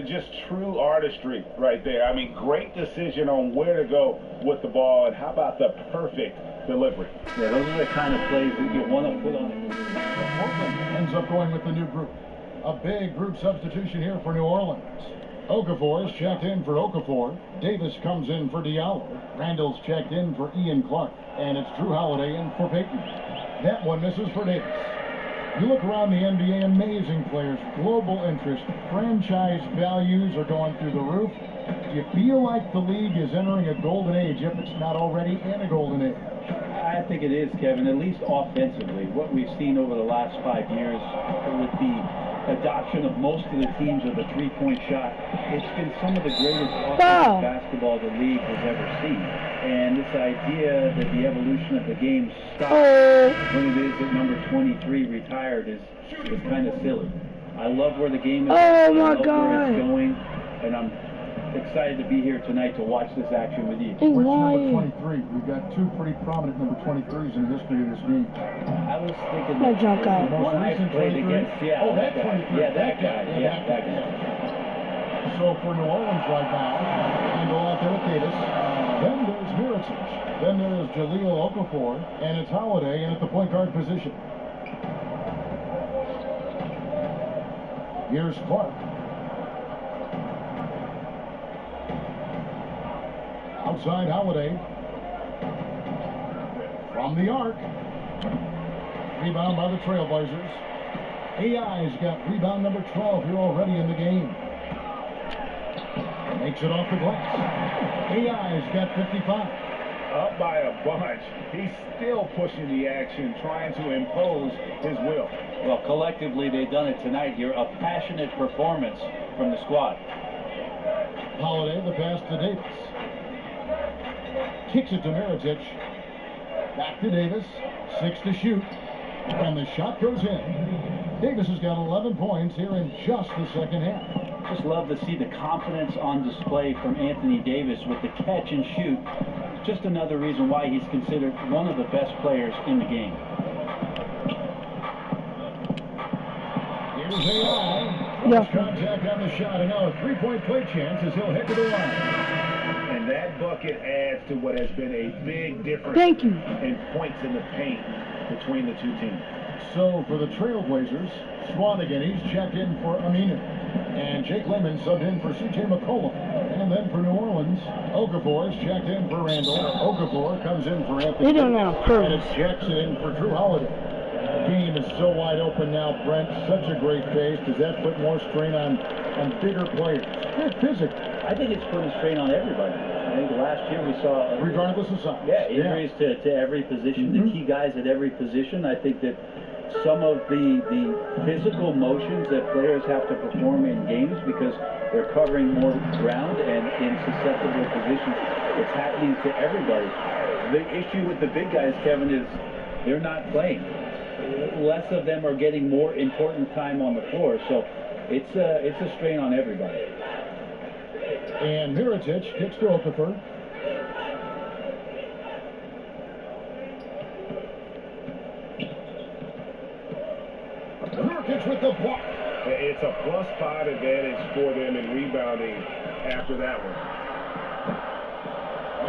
Just true artistry right there. I mean, great decision on where to go with the ball, and how about the perfect delivery? Yeah, those are the kind of plays that you want to put on it. Portland ends up going with the new group. A big group substitution here for New Orleans. Okafor is checked in for Okafor. Davis comes in for Diallo. Randall's checked in for Ian Clark. And it's Drew Holiday in for Payton. That one misses for Davis. You look around the NBA, amazing players, global interest, franchise values are going through the roof. Do you feel like the league is entering a golden age if it's not already in a golden age? I think it is, Kevin, at least offensively. What we've seen over the last 5 years with the adoption of most of the teams of the three-point shot, it's been some of the greatest offensive basketball the league has ever seen. And this idea that the evolution of the game stops when it is that number 23 retired is kind of silly. I love where the game is. Oh I my love God. where it's going, and I'm excited to be here tonight to watch this action with you. Where's Why? number 23? We've got 2 pretty prominent number 23s in the history of this league. I was thinking That jump out. the one I played against. Yeah, Oh, that guy. 23. Yeah, that guy. Yeah, that guy. So for New Orleans right now, handle out there with Davis. Then there's Mirotic. Then there's Jahlil Okafor. And it's Holiday in at the point guard position. Here's Clark. Outside Holiday. From the arc. Rebound by the Trailblazers. AI's got rebound number 12 here already in the game. Makes it off the glass. AI's got 55. Up by a bunch. He's still pushing the action, trying to impose his will. Well, collectively, they've done it tonight here. A passionate performance from the squad. Holiday, the pass to Davis. Kicks it to Mirotic. Back to Davis. 6 to shoot. And the shot goes in. Davis has got 11 points here in just the second half. Just love to see the confidence on display from Anthony Davis with the catch and shoot. Just another reason why he's considered one of the best players in the game. Here's AI. Yeah. Contact on the shot, and now a three-point play chance as he'll head to the line. And that bucket adds to what has been a big difference Thank you. in points in the paint between the two teams. So for the Trailblazers, Swanigan, he's checked in for Aminu. And Jake Lemon subbed in for C.J. McCollum. And then for New Orleans, Okafor is checked in for Randall. Okafor comes in for Anthony. They don't have And purpose. it's Jackson in for Drew Holiday. The game is so wide open now, Brent. Such a great pace. Does that put more strain on bigger players? They're physical, I think it's putting strain on everybody. I think last year we saw regardless of size. Yeah, injuries to every position, the key guys at every position. I think that some of the physical motions that players have to perform in games because they're covering more ground and in susceptible positions, it's happening to everybody. The issue with the big guys, Kevin, is they're not playing. Less of them are getting more important time on the floor, so it's a strain on everybody. And Mirotic kicks to Okafor. Nurkic with the block. It's a +5 advantage for them in rebounding after that one.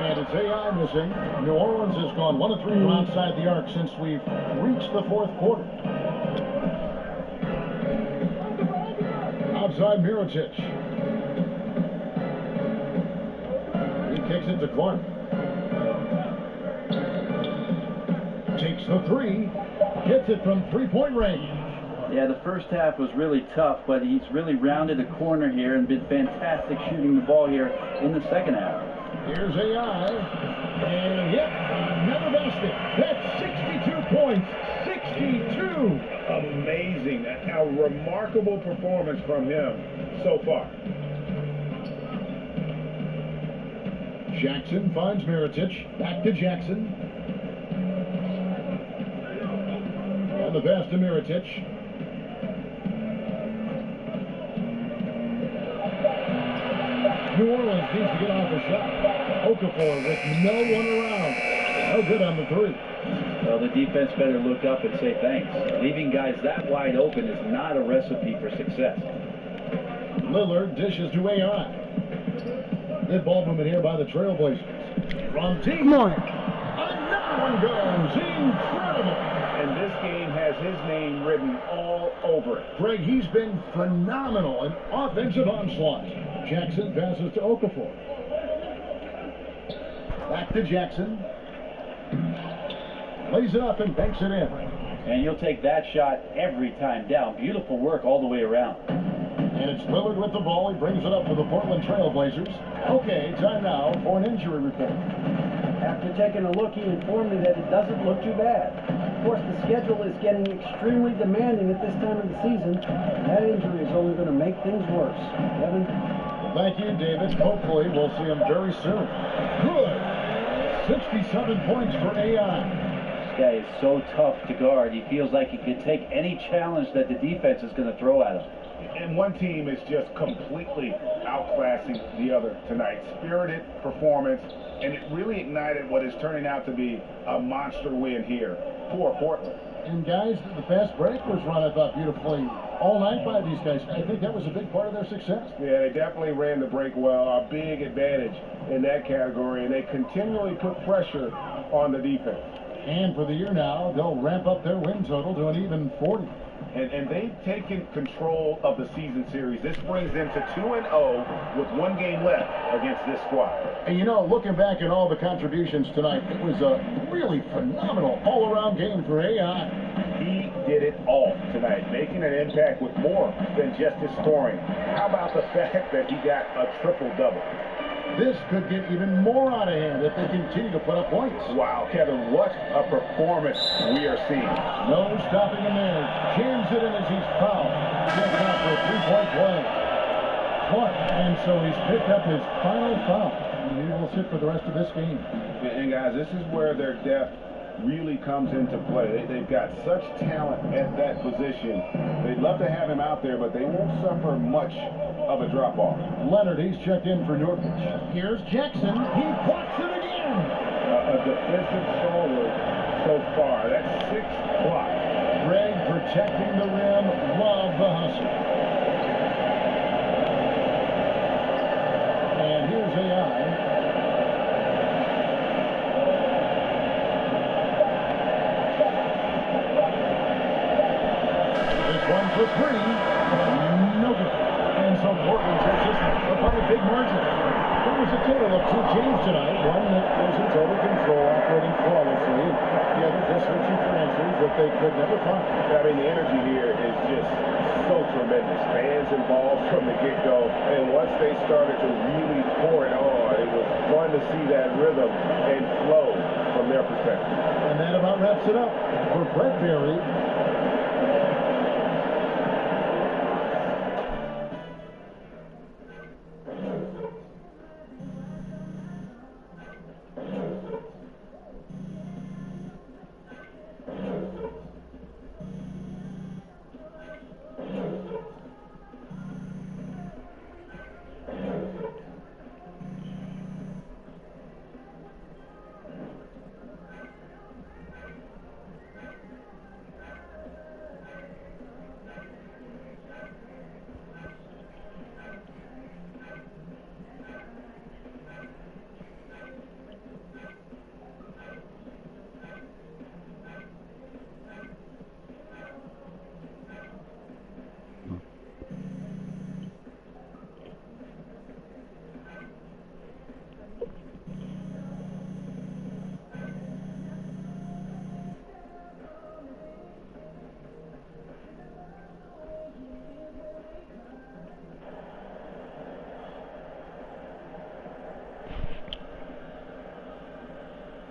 And it's AI missing. New Orleans has gone 1 of 3 from outside the arc since we've reached the fourth quarter. Outside Mirotic. He kicks it to Clark. Takes the 3. Hits it from 3-point range. Yeah, the first half was really tough, but he's really rounded a corner here and been fantastic shooting the ball here in the second half. Here's AI. And yep, another basket. That's 62 points. 62. Amazing. A remarkable performance from him so far. Jackson finds Mirotic. Back to Jackson. And the pass to Mirotic. New Orleans needs to get off a shot. Okafor with no one around. No good on the 3. Well, the defense better look up and say thanks. Leaving guys that wide open is not a recipe for success. Lillard dishes to AI. Good ball movement here by the Trailblazers. From deep. Come on. Another one goes. Incredible. And this game has his name written all over it. Greg, he's been phenomenal in offensive onslaught. Jackson passes to Okafor. Back to Jackson. Lays it up and banks it in. And you'll take that shot every time down. Beautiful work all the way around. And it's Lillard with the ball. He brings it up for the Portland Trailblazers. Okay, time now for an injury report. After taking a look, he informed me that it doesn't look too bad. Of course, the schedule is getting extremely demanding at this time of the season. That injury is only going to make things worse. Kevin? Thank you, David. Hopefully, we'll see him very soon. Good. 67 points for AI. This guy is so tough to guard. He feels like he can take any challenge that the defense is going to throw at him. And one team is just completely outclassing the other tonight. Spirited performance, and it really ignited what is turning out to be a monster win here for Portland. And guys, the fast break was run, I thought, beautifully all night by these guys. I think that was a big part of their success. Yeah, they definitely ran the break well. A big advantage in that category, and they continually put pressure on the defense. And for the year now, they'll ramp up their win total to an even 40. And they've taken control of the season series. This brings them to 2-0 with 1 game left against this squad. And you know, looking back at all the contributions tonight, it was a really phenomenal all-around game for AI. He did it all tonight, making an impact with more than just his scoring. How about the fact that he got a triple-double? This could get even more out of hand if they continue to put up points. Wow, Kevin, what a performance we are seeing. No stopping him there. Jams it in as he's fouled. Gets out for a 3-point play. Clark, and so he's picked up his final foul. And he will sit for the rest of this game. And guys, this is where their depth really comes into play. They've got such talent at that position. They'd love to have him out there, but they won't suffer much of a drop-off. Leonard, he's checked in for Nurkic. Here's Jackson. He blocks it again. A defensive stalwart so far. That's 6 blocks. Greg protecting the rim. Love the hustle. And here's AI. One for 3. No good. And so Portland takes this one by a big margin. There was a total of 2 games tonight. One that was in total control, operating flawlessly. The other just searching for answers that they could never find. I mean, the energy here is just so tremendous. Fans involved from the get-go. And once they started to really pour it on, it was fun to see that rhythm and flow from their perspective. And that about wraps it up for Brett Berry.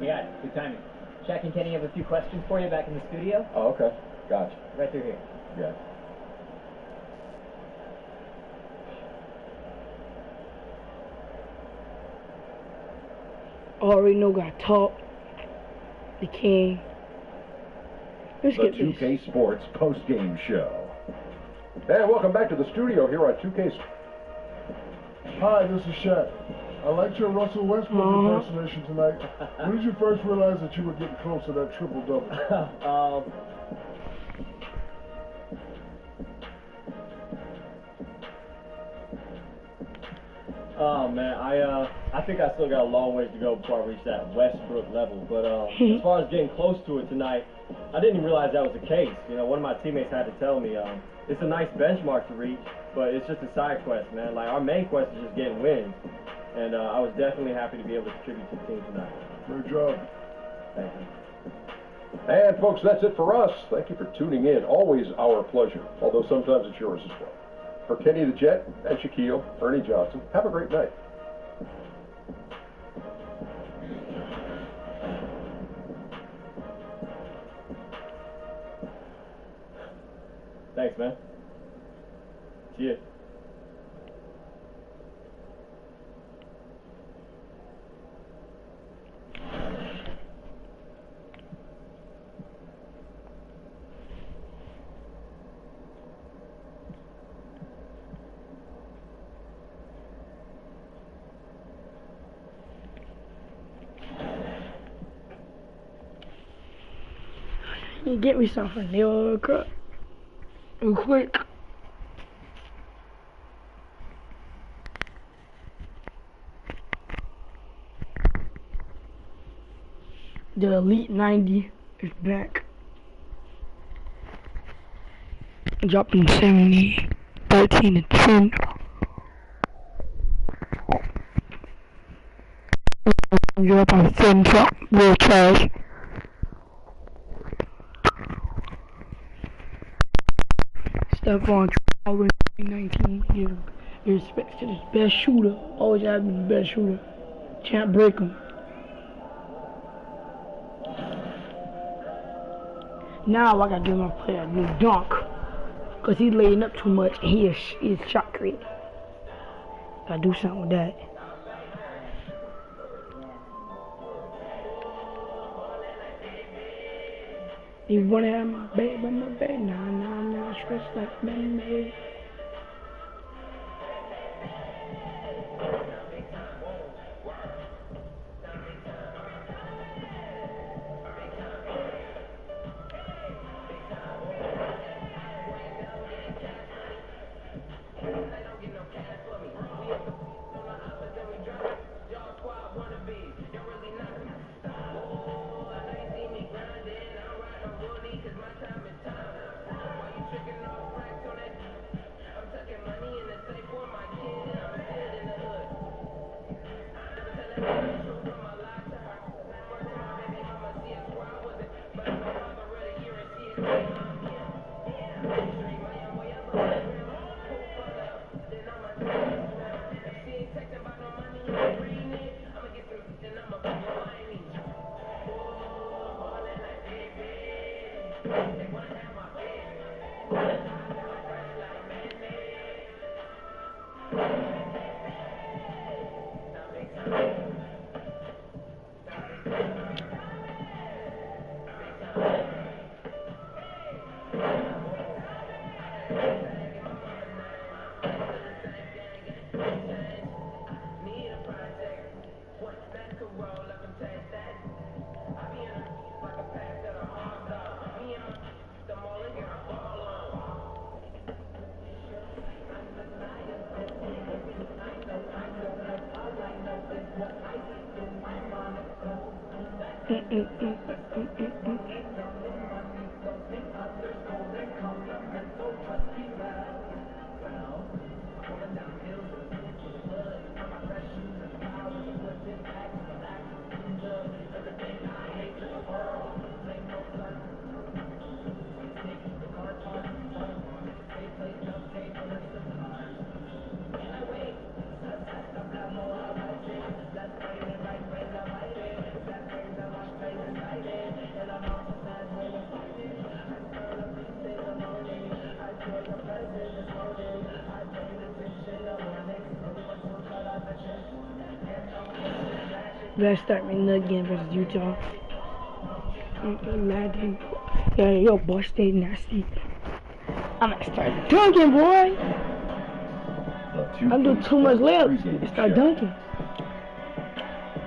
You got it. Good timing. Shaq and Kenny have a few questions for you back in the studio. Oh, okay. Gotcha. Right through here. Yeah. Already know got Talk, the King. Let's The get this. 2K Sports post-game show. And welcome back to the studio here on 2K. Hi, this is Shaq. I liked your Russell Westbrook impersonation tonight. When did you first realize that you were getting close to that triple-double? Oh man, I think I still got a long ways to go before I reach that Westbrook level. But as far as getting close to it tonight, I didn't even realize that was the case. You know, one of my teammates had to tell me it's a nice benchmark to reach, but it's just a side quest, man. Like our main quest is just getting wins, and I was definitely happy to be able to contribute to the team tonight. Great job. Thank you. And folks, that's it for us. Thank you for tuning in. Always our pleasure, although sometimes it's yours as well. For Kenny the Jet and Shaquille, Ernie Johnson, have a great night. Thanks, man. See ya. You get me something real quick. Real quick. The Elite 90 is back. Dropping 70, 13 and 10. Drop on 7 truck, real trash. Stephon Trowell 19 years. Respect to the best shooter. Always have been the best shooter. Can't break him. Now I gotta give my player a new dunk. Cause he's laying up too much and he is shot creator. Gotta do something with that. You wanna have my bed, but my bed, nah, I'm not stressed like me. Let's start me another game versus Utah. Yeah, yo, boy, stay nasty. I'm gonna start dunking, boy. I'm doing too much layups. Start dunking.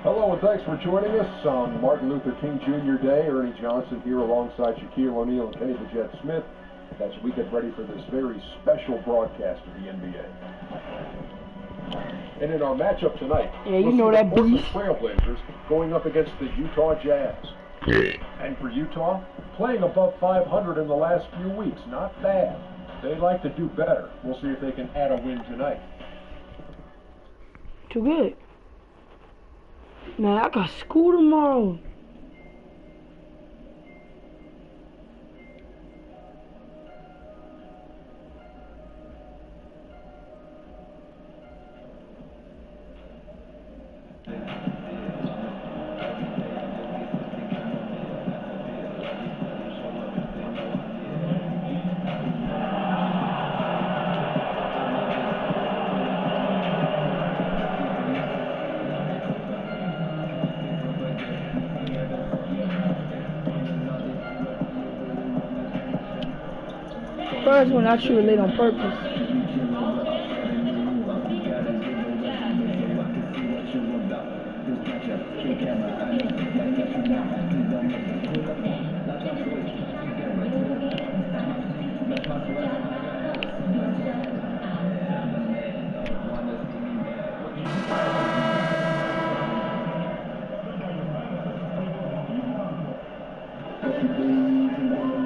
Hello and thanks for joining us on Martin Luther King Jr. Day. Ernie Johnson here alongside Shaquille O'Neal and Kenny the Jet Smith as we get ready for this very special broadcast of the NBA. And in our matchup tonight, yeah, you know that Portland Trailblazers going up against the Utah Jazz. And for Utah, playing above 500 in the last few weeks, not bad. They'd like to do better. We'll see if they can add a win tonight. Too good. Man, I got school tomorrow. First one, I should have laid on purpose.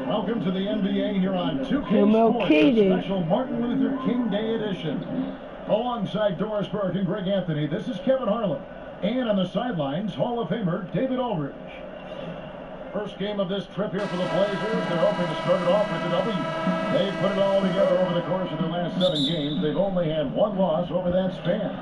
Welcome to the NBA here on 2K Sports, a special Martin Luther King Day edition. Alongside Doris Burke and Greg Anthony, this is Kevin Harlan. And on the sidelines, Hall of Famer David Aldridge. First game of this trip here for the Blazers. They're hoping to start it off with a W. They've put it all together over the course of their last 7 games. They've only had 1 loss over that span.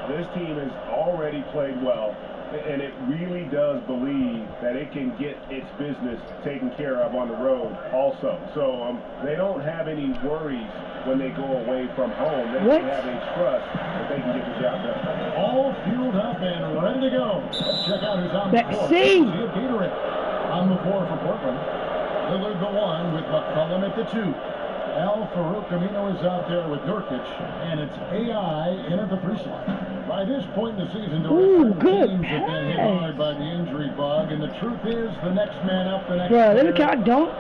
This team has already played well, and it really does believe that it can get its business taken care of on the road also. So they don't have any worries when they go away from home. They have a trust that they can get the job done. All fueled up and ready to go. Let's check out who's on the floor. Gatorade on the floor for Portland. Lillard the 1 with McCollum at the 2. Al Farouk Amino is out there with Nurkic, and it's AI in at the 3 slot. By this point in the season, the teams have been hit hard by the injury bug, and the truth is, the next man up, the next player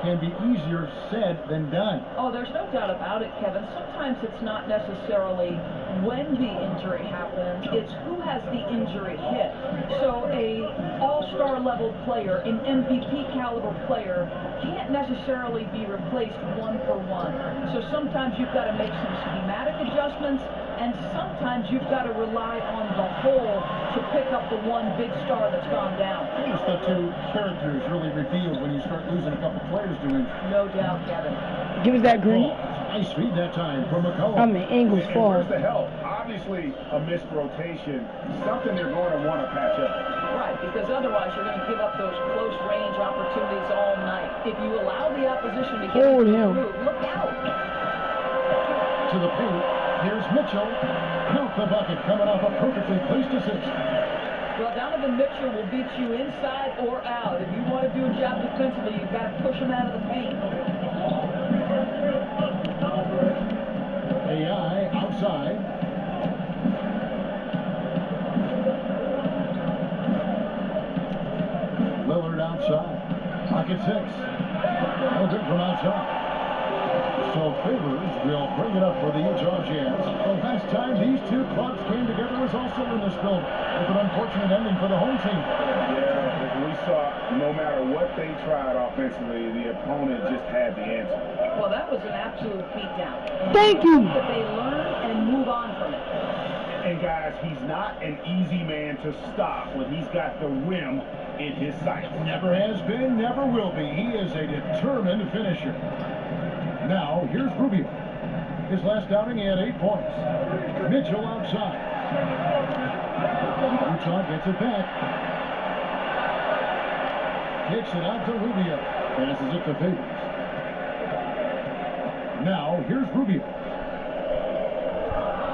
can be easier said than done. Oh, there's no doubt about it, Kevin. Sometimes it's not necessarily when the injury happens, it's who has the injury hit. So a all-star level player, an MVP caliber player, can't necessarily be replaced 1 for 1. So sometimes you've got to make some schematic adjustments, and sometimes you've got to rely on the whole to pick up the one big star that's gone down. Just the 2 characters really revealed when you start losing a couple players to injury. No doubt, Kevin. Give us that green. Nice feed that time from McCollum. I mean, Ingles far. Where's the help? Obviously, a missed rotation, something they're going to want to patch up. Right, because otherwise you're going to give up those close range opportunities all night. If you allow the opposition to get through, look out. To the paint, here's Mitchell. Count the bucket coming off a perfectly placed assist. Well, Donovan Mitchell will beat you inside or out. If you want to do a job defensively, you've got to push him out of the paint. AI outside. Lillard outside. Pocket 6. No good from outside. So Favors will bring it up for the Utah Jazz. The last time these 2 clubs came together was also in this building, with an unfortunate ending for the home team. Yeah, we saw no matter what they tried offensively, the opponent just had the answer. Well, that was an absolute beatdown. Thank you. But they learn and move on from it. And guys, he's not an easy man to stop when he's got the rim in his sight. Never has been, never will be. He is a determined finisher. Now, here's Rubio. His last outing, he had 8 points. Mitchell outside. Utah gets it back. Kicks it out to Rubio. Passes it to Favors. Now, here's Rubio.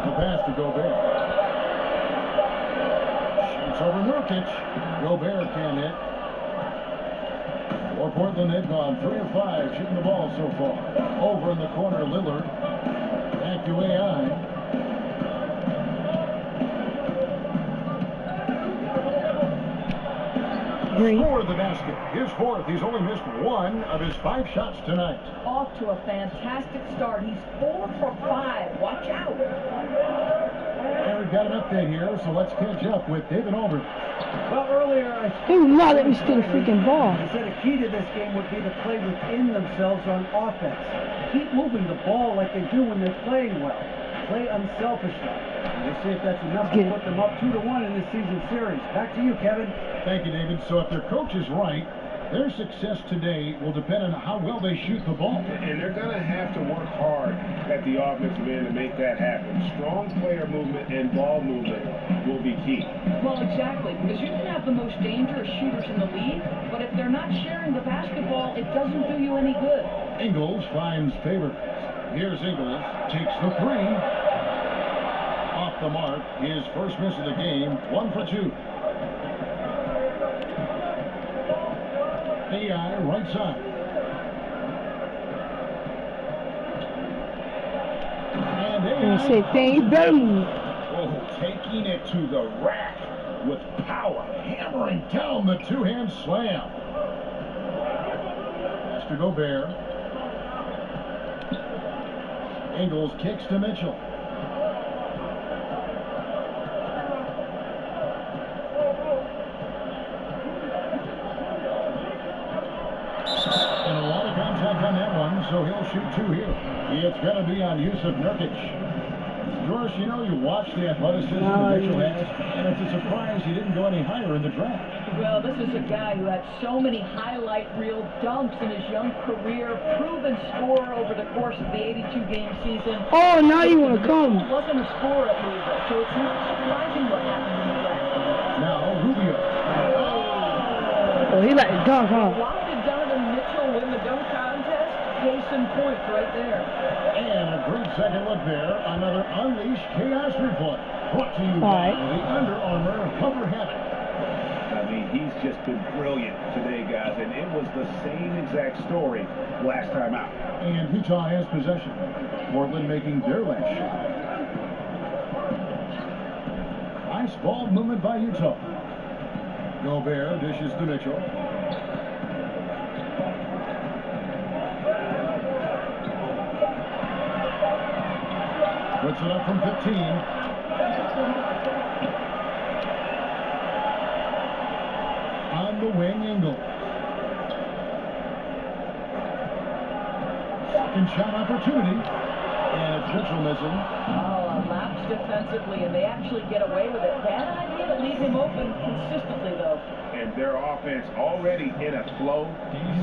The pass to Gobert. Shoots over Nurkic. Gobert can't hit. For Portland, they've gone 3 of 5 shooting the ball so far. Over in the corner, Lillard. Back to AI. Scored the basket. His fourth. He's only missed 1 of his 5 shots tonight. Off to a fantastic start. He's 4 for 5. Watch out. And we've got an update here, so let's catch up with David Albert. Well, earlier I They would not let me steal the freaking ball. I said a key to this game would be to play within themselves on offense. Keep moving the ball like they do when they're playing well. Play unselfishly. And we'll see if that's enough to put them up 2-1 in this season series. Back to you, Kevin. Thank you, David. So if their coach is right, their success today will depend on how well they shoot the ball. And they're going to have to work hard at the offensive end to make that happen. Strong player movement and ball movement will be key. Well, exactly, because you can have the most dangerous shooters in the league, but if they're not sharing the basketball, it doesn't do you any good. Ingles finds favor. Here's Ingles, takes the 3. Off the mark, his first miss of the game, 1 for 2. AI right side. And AI say things better move. Oh, taking it to the rack with power, hammering down the two-hand slam. That's to Gobert. Ingles kicks to Mitchell. On that one, so he'll shoot 2 here. It's going to be on Yusuf Nurkic. George, you know, you watch the athleticism that Mitchell has, and it's a surprise he didn't go any higher in the draft. Well, this is a guy who had so many highlight reel dunks in his young career, proven scorer over the course of the 82-game season. Oh, now you want to come. He wasn't a scorer at Louisville, so it's not surprising what happened in the draft. Now, Rubio. Oh, he like to dunk, huh? Why did Donovan Mitchell win the dunk contest? Case in point right there. And a great second look there. Another Unleash Chaos replay. Brought to you by the Under Armour Cover Habit. I mean, he's just been brilliant today, guys, and it was the same exact story last time out. And Utah has possession. Portland making their last shot. Nice ball movement by Utah. Gobert dishes to Mitchell. Puts it up from 15. On the wing, Ingles. Second shot opportunity. And it's Mitchell missing. Oh, a lapse defensively, and they actually get away with it. Bad idea to leave him open consistently, though. And their offense already in a flow.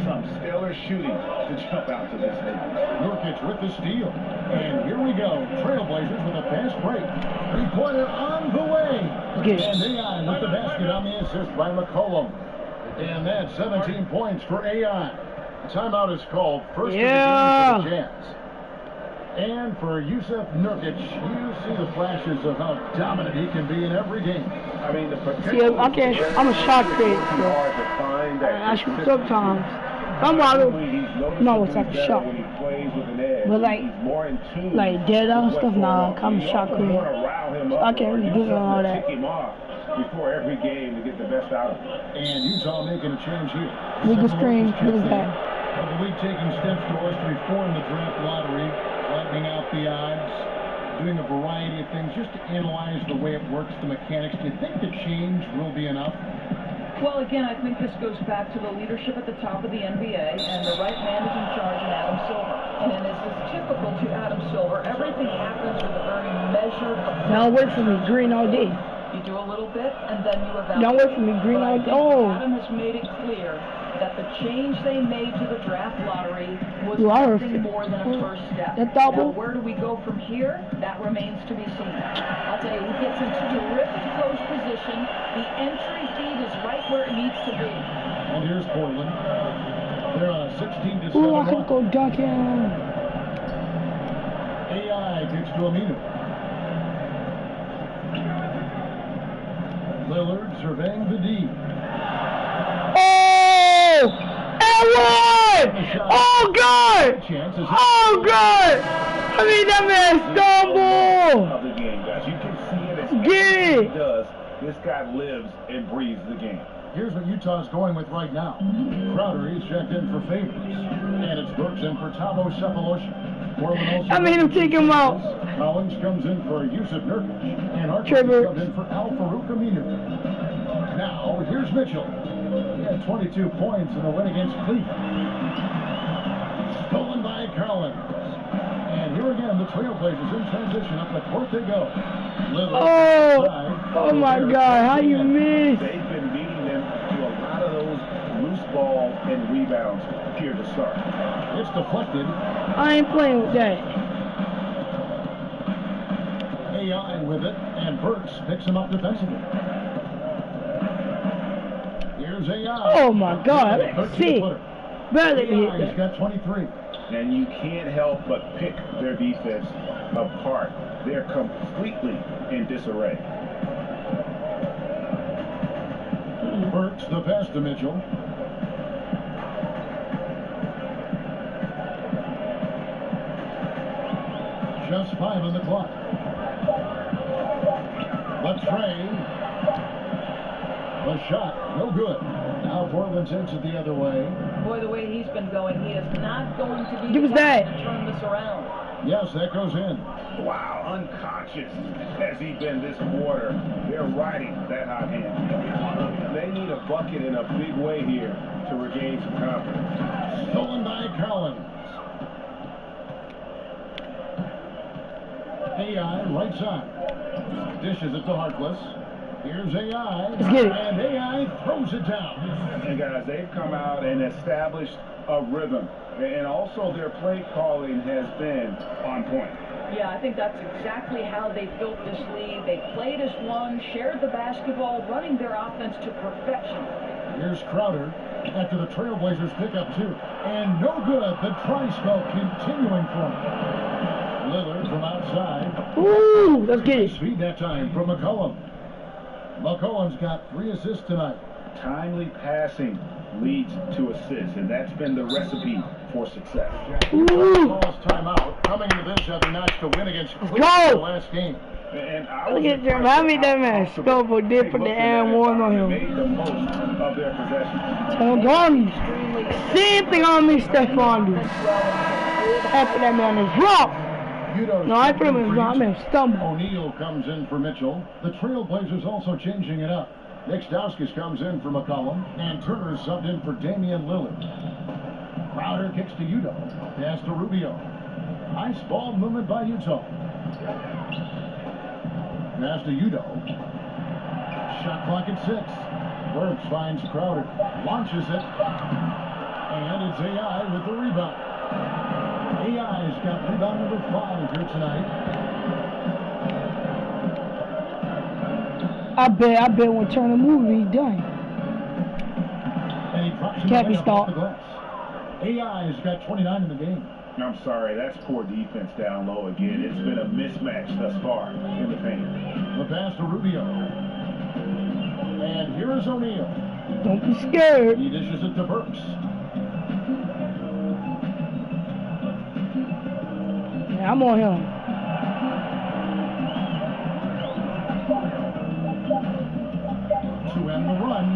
Some stellar shooting to jump out to this league. Nurkic with the steal. And here we go. Trailblazers with a fast break. 3-pointer on the way. And AI with the basket on the assist by McCollum. And that's 17 points for AI. Timeout is called. First of the game for the Jazz. And for Yusuf Nurkic, you see the flashes of how dominant he can be in every game. I mean, the potential. I'm a shot creator. I shoot sometimes. I'm not what's like a shot. But like dead on stuff, nah, I'm a shot creator. So I can't really do all that. Before every game to get the best out of it. And Utah making a change here. Look at the screen. Look at that. Of the league taking steps towards reform the draft lottery, flattening out the odds, doing a variety of things just to analyze the way it works, the mechanics. Do you think the change will be enough? Well, again, I think this goes back to the leadership at the top of the NBA, and the right man is in charge in Adam Silver. And as is typical to Adam Silver, everything happens with a very measured approach. Now wait for me, green all day. You do a little bit, and then you evaluate. Don't wait for me, green all day. Oh. Adam has made it clear that the change they made to the draft lottery was nothing more than a first step. Now, where do we go from here? That remains to be seen. I'll tell you, he gets into terrific post position. The entry feed is right where it needs to be. And here's Portland. They're on a 16-7 run. I can go duck him. AI kicks to Aminu. Lillard surveying the D. Oh! And one! Oh, God! Oh, God! I mean, that man stumbled! Of the game, guys. You can see it as Get it! he does. This guy lives and breathes the game. Here's what Utah's going with right now. Crowder is checked in for Favors. And it's Brooks in for Tavo Cephalosha. I made him take him out. Collins comes in for Yusuf Nurkic. And Archie Trevor comes in for Al Farouk Aminu. Now, here's Mitchell. He had 22 points in the win against Cleveland. Stolen by Collins. And here again, the Trailblazers in transition. Up the court they go. Oh my God, how you miss? They've been beating them to a lot of those loose ball and rebounds here to start. It's deflected. I ain't playing with that. AI with it, and Burks picks him up defensively. Here's AI. Oh my God, that's sick. Barely hit AI's that. got 23. And you can't help but pick their defense apart. They're completely in disarray. Burks the pass to Mitchell. Just 5 on the clock. But Trey, the shot, no good. Now Portland takes it the other way. Boy, the way he's been going, he is not going to be Give us the guy that. to turn this around. Yes, that goes in. Wow, unconscious has he been this quarter. They're riding that hot hand. They need a bucket in a big way here to regain some confidence. Stolen by Collins. AI right side. Dishes it to Harkless. Here's AI. Let's get it. And AI throws it down. And guys, they've come out and established a rhythm. And also their play calling has been on point. Yeah, I think that's exactly how they built this lead. They played as one, shared the basketball, running their offense to perfection. Here's Crowder after the Trailblazers pick up 2. And no good. The try spell continuing for him. Lillard from outside. Ooh, let's get it. Speed that time from McCollum. McCollum's got 3 assists tonight. Timely passing leads to assists, and that's been the recipe for success. Ooh. Calls timeout. Coming into this after notched to win against Cleveland Go. the last game. And I Look was at them. How many that man stumble did for the and one on him. made the most of their possession. Tell Garmy. Same thing on me, Stephon. After that man is wrong. No, I put him in his wrong. I mean, stumble. O'Neal comes in for Mitchell. The Trailblazers also changing it up. Nick Stauskas comes in for McCollum, and Turner is subbed in for Damian Lillard. Crowder kicks to Udo. Pass to Rubio. Nice ball movement by Utah. Pass to Udo. Shot clock at 6. Burks finds Crowder. Launches it. And it's AI with the rebound. AI's got rebound number 5 here tonight. I bet when Turner moves, he's done. And he drops it Can't be right up off stopped. the glass. AI's got 29 in the game. I'm sorry, that's poor defense down low again. It's been a mismatch thus far in the paint. The pass to Rubio. And here is O'Neal. Don't be scared. He dishes it to Burks. Yeah, I'm on him. To end the run.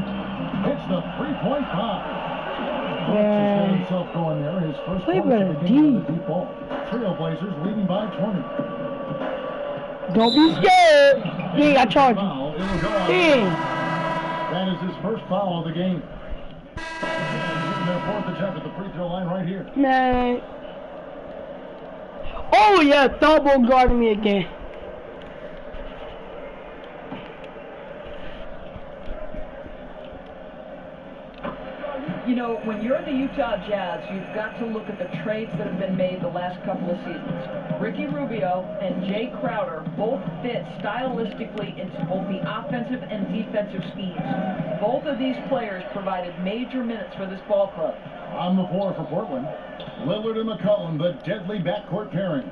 It's the 3-point pop. Burks has got himself going there. His first Play point better of the game with D. a deep ball. Trailblazers leading by 20. Don't be scared. Yeah, I charge you. Foul. It'll go out. Yeah. That is his first foul of the game. And their 4th attempt at the free throw line right here. Man. Oh, yeah, double guarding me again. You know, when you're the Utah Jazz, you've got to look at the trades that have been made the last couple of seasons. Ricky Rubio and Jay Crowder both fit stylistically into both the offensive and defensive schemes. Both of these players provided major minutes for this ball club. On the floor for Portland, Lillard and McCollum, the deadly backcourt pairing.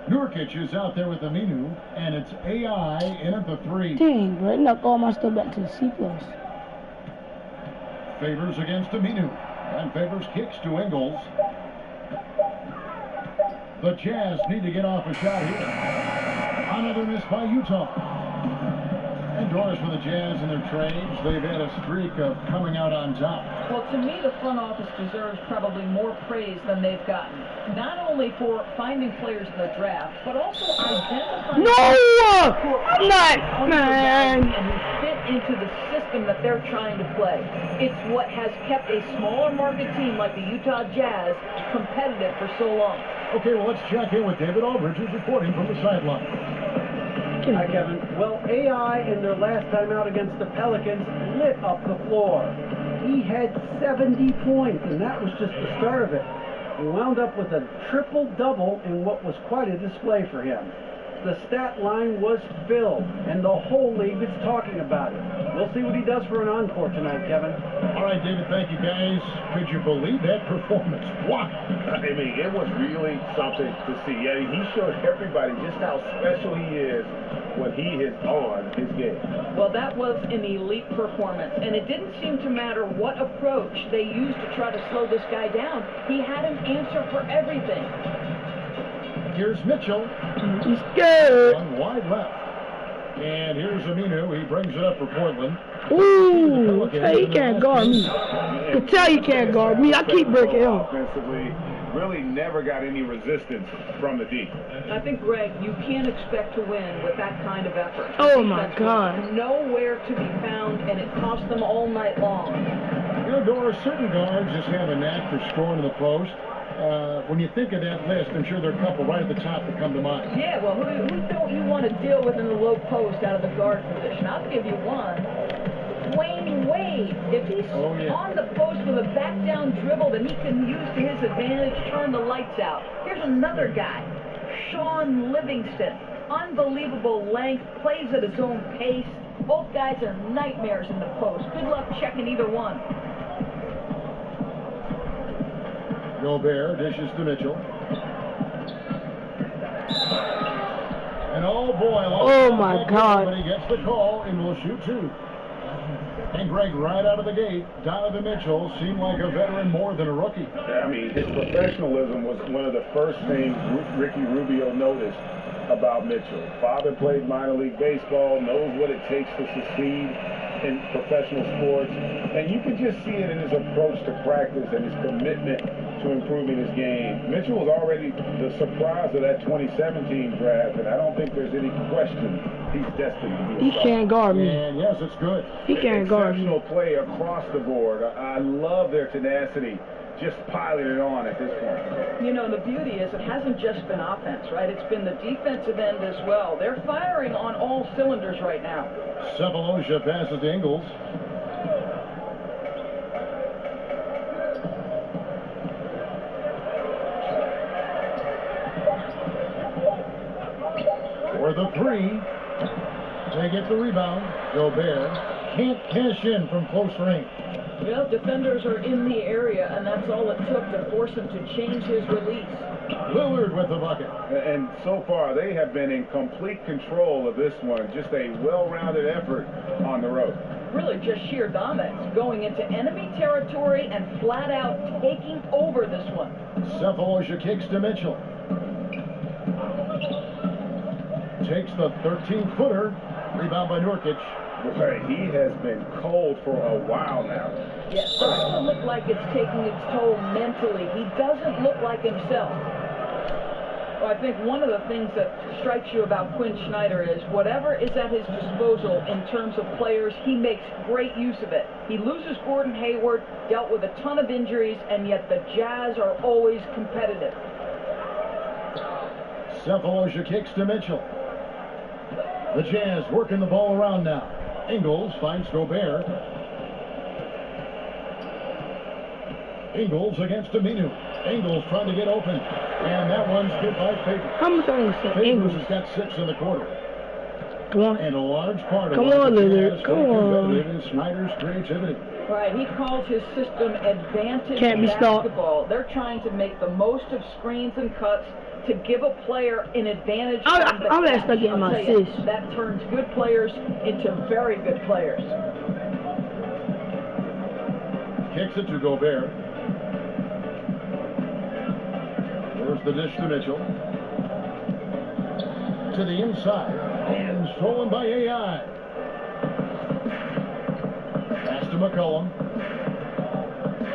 Nurkic is out there with Aminu, and it's AI in at the 3. Dang, bro. Knock all my stuff back to the C+. Favors against Aminu, and Favors kicks to Ingles. The Jazz need to get off a shot here. Another miss by Utah. And Doris for the Jazz in their trades. They've had a streak of coming out on top. Well, to me, the front office deserves probably more praise than they've gotten. Not only for finding players in the draft, but also identifying I'm not, man. and who fit into the system that they're trying to play. It's what has kept a smaller market team like the Utah Jazz competitive for so long. Okay, well, let's check in with David Aldridge, who's reporting from the sideline. Hi, Kevin. Well, AI in their last time out against the Pelicans lit up the floor. He had 70 points, and that was just the start of it. He wound up with a triple-double in what was quite a display for him. The stat line was filled, and the whole league is talking about it. We'll see what he does for an encore tonight, Kevin. All right, David, thank you, guys. Could you believe that performance? Wow. I mean, it was really something to see. I mean, he showed everybody just how special he is when he is on his game. Well, that was an elite performance, and it didn't seem to matter what approach they used to try to slow this guy down. He had an answer for everything. Here's Mitchell. He's good. One wide left. And here's Aminu. He brings it up for Portland. Ooh, he can't guard me. You can tell you can't guard me. I keep breaking him. Offensively, really never got any resistance from the D. I think, Greg, you can't expect to win with that kind of effort. Oh, my God. Nowhere to be found, and it cost them all night long. You know, Doris, certain guards just have a knack for scoring in the post. When you think of that list, I'm sure there are a couple right at the top that come to mind. Yeah, well, who don't you want to deal with in the low post out of the guard position? I'll give you one. Dwayne Wade. If he's on the post with a back-down dribble that he can use to his advantage, turn the lights out. Here's another guy, Sean Livingston. Unbelievable length, plays at his own pace. Both guys are nightmares in the post. Good luck checking either one. Gobert dishes to Mitchell. And oh boy, oh my God. But he gets the call and will shoot 2. And Greg, right out of the gate, Donovan Mitchell seemed like a veteran more than a rookie. I mean, his professionalism was one of the first things Ricky Rubio noticed about Mitchell. Father played minor league baseball, knows what it takes to succeed in professional sports, and you can just see it in his approach to practice and his commitment to improving his game. Mitchell was already the surprise of that 2017 draft, and I don't think there's any question he's destined to be. He can't guard me. And yes, it's good. He can't guard me. Exceptional play across the board. I love their tenacity. Just piling it on at this point. You know, the beauty is it hasn't just been offense, right? It's been the defensive end as well. They're firing on all cylinders right now. Sefolosha passes to Ingles. For the 3. They get the rebound. Gobert can't cash in from close range. Well, defenders are in the area, and that's all it took to force him to change his release. Lillard with the bucket. And so far, they have been in complete control of this one. Just a well-rounded effort on the road. Really just sheer dominance, going into enemy territory and flat out taking over this one. Sefolosha kicks to Mitchell. Takes the 13-footer. Rebound by Nurkic. Boy, he has been cold for a while now. Yeah, starting to look like it's taking its toll mentally. He doesn't look like himself. Well, I think one of the things that strikes you about Quinn Snyder is whatever is at his disposal in terms of players, he makes great use of it. He loses Gordon Hayward, dealt with a ton of injuries, and yet the Jazz are always competitive. Sefolosha kicks to Mitchell. The Jazz working the ball around now. Ingles finds Gobert. Ingles against Aminu. Ingles trying to get open. And that one's good by Favors. How much are you saying? Favors has got 6 in the quarter. Come on. And a large part of Come on, Lillard. Come on. is Snyder's creativity. Right, he calls his system advantage Can't be stopped. basketball. They're trying to make the most of screens and cuts, to give a player an advantage. I'm gonna start getting my assists. That turns good players into very good players. Kicks it to Gobert. There's the dish to Mitchell. To the inside. And stolen by AI. Pass to McCollum.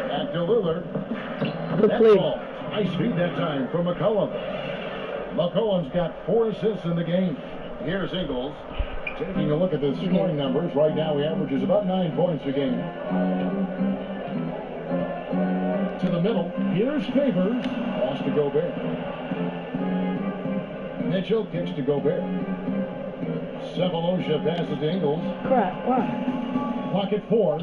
Back to Lillard. Good That play. ball. Nice feed that time from McCollum. McCollum's got 4 assists in the game. Here's Ingles. Taking a look at the scoring numbers. Right now he averages about 9 points a game. To the middle. Here's Favors. Pass to Gobert. Mitchell kicks to Gobert. Cephalosha passes to Ingles. Crap, what? Clock at 4.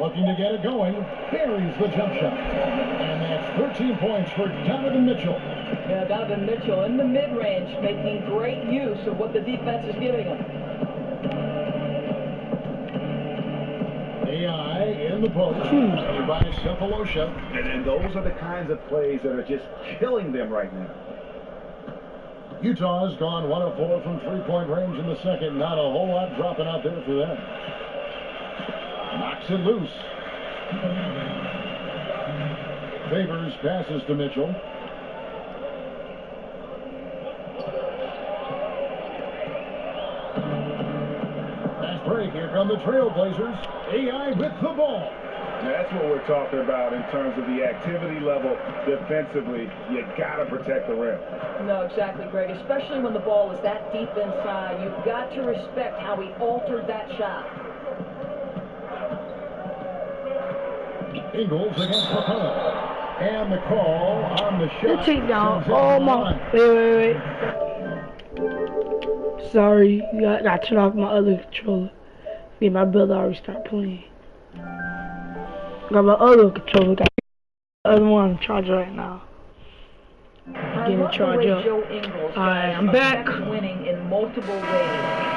Looking to get it going. Buries the jump shot. And that's 13 points for Donovan Mitchell. Yeah, Donovan Mitchell in the mid-range making great use of what the defense is giving him. AI in the post. By Cephalosha. And those are the kinds of plays that are just killing them right now. Utah's gone 1 of 4 from three-point range in the second. Not a whole lot dropping out there for them. Knocks it loose. Favors passes to Mitchell. Fast break. Here come the Trailblazers. AI with the ball. That's what we're talking about in terms of the activity level defensively. You got to protect the rim. No, exactly, Greg. Especially when the ball is that deep inside. You've got to respect how he altered that shot. Ingles against McCollum. And the call on the shot. The takedown. Oh my. Wait. Sorry, I got to turn off my other controller. Me and my brother already start playing. Got my other controller. Got the other one on charger right now. Getting a charge up. Alright, I'm back. Winning in multiple ways.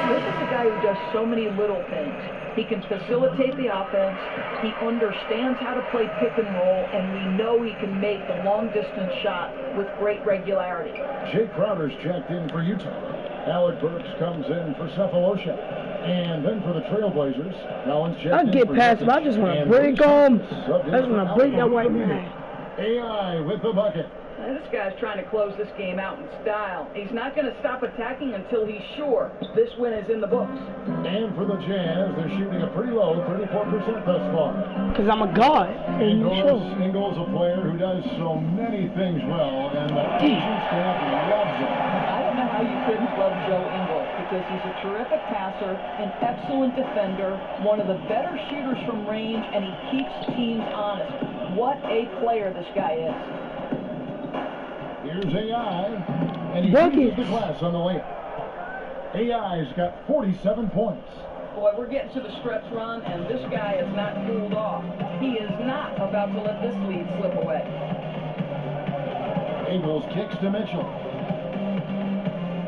This is a guy who does so many little things. He can facilitate the offense. He understands how to play pick and roll, and we know he can make the long-distance shot with great regularity. Jay Crowder's checked in for Utah. Alec Burks comes in for Cephalosha. And then for the Trailblazers, Collins checked I'll get past him. I just want to break him. I just want to break that white man. AI with the bucket. This guy's trying to close this game out in style. He's not going to stop attacking until he's sure this win is in the books. And for the Jazz, they're shooting a pretty low 34% thus far. Because I'm a god. Ingles, a player who does so many things well, and the teaching staff loves him. I don't know how you couldn't love Joe Ingles, because he's a terrific passer, an excellent defender, one of the better shooters from range, and he keeps teams honest. What a player this guy is. Here's AI, and he leads the class on the layup. AI's got 47 points. Boy, we're getting to the stretch run, and this guy is not cooled off. He is not about to let this lead slip away. Ingles kicks to Mitchell.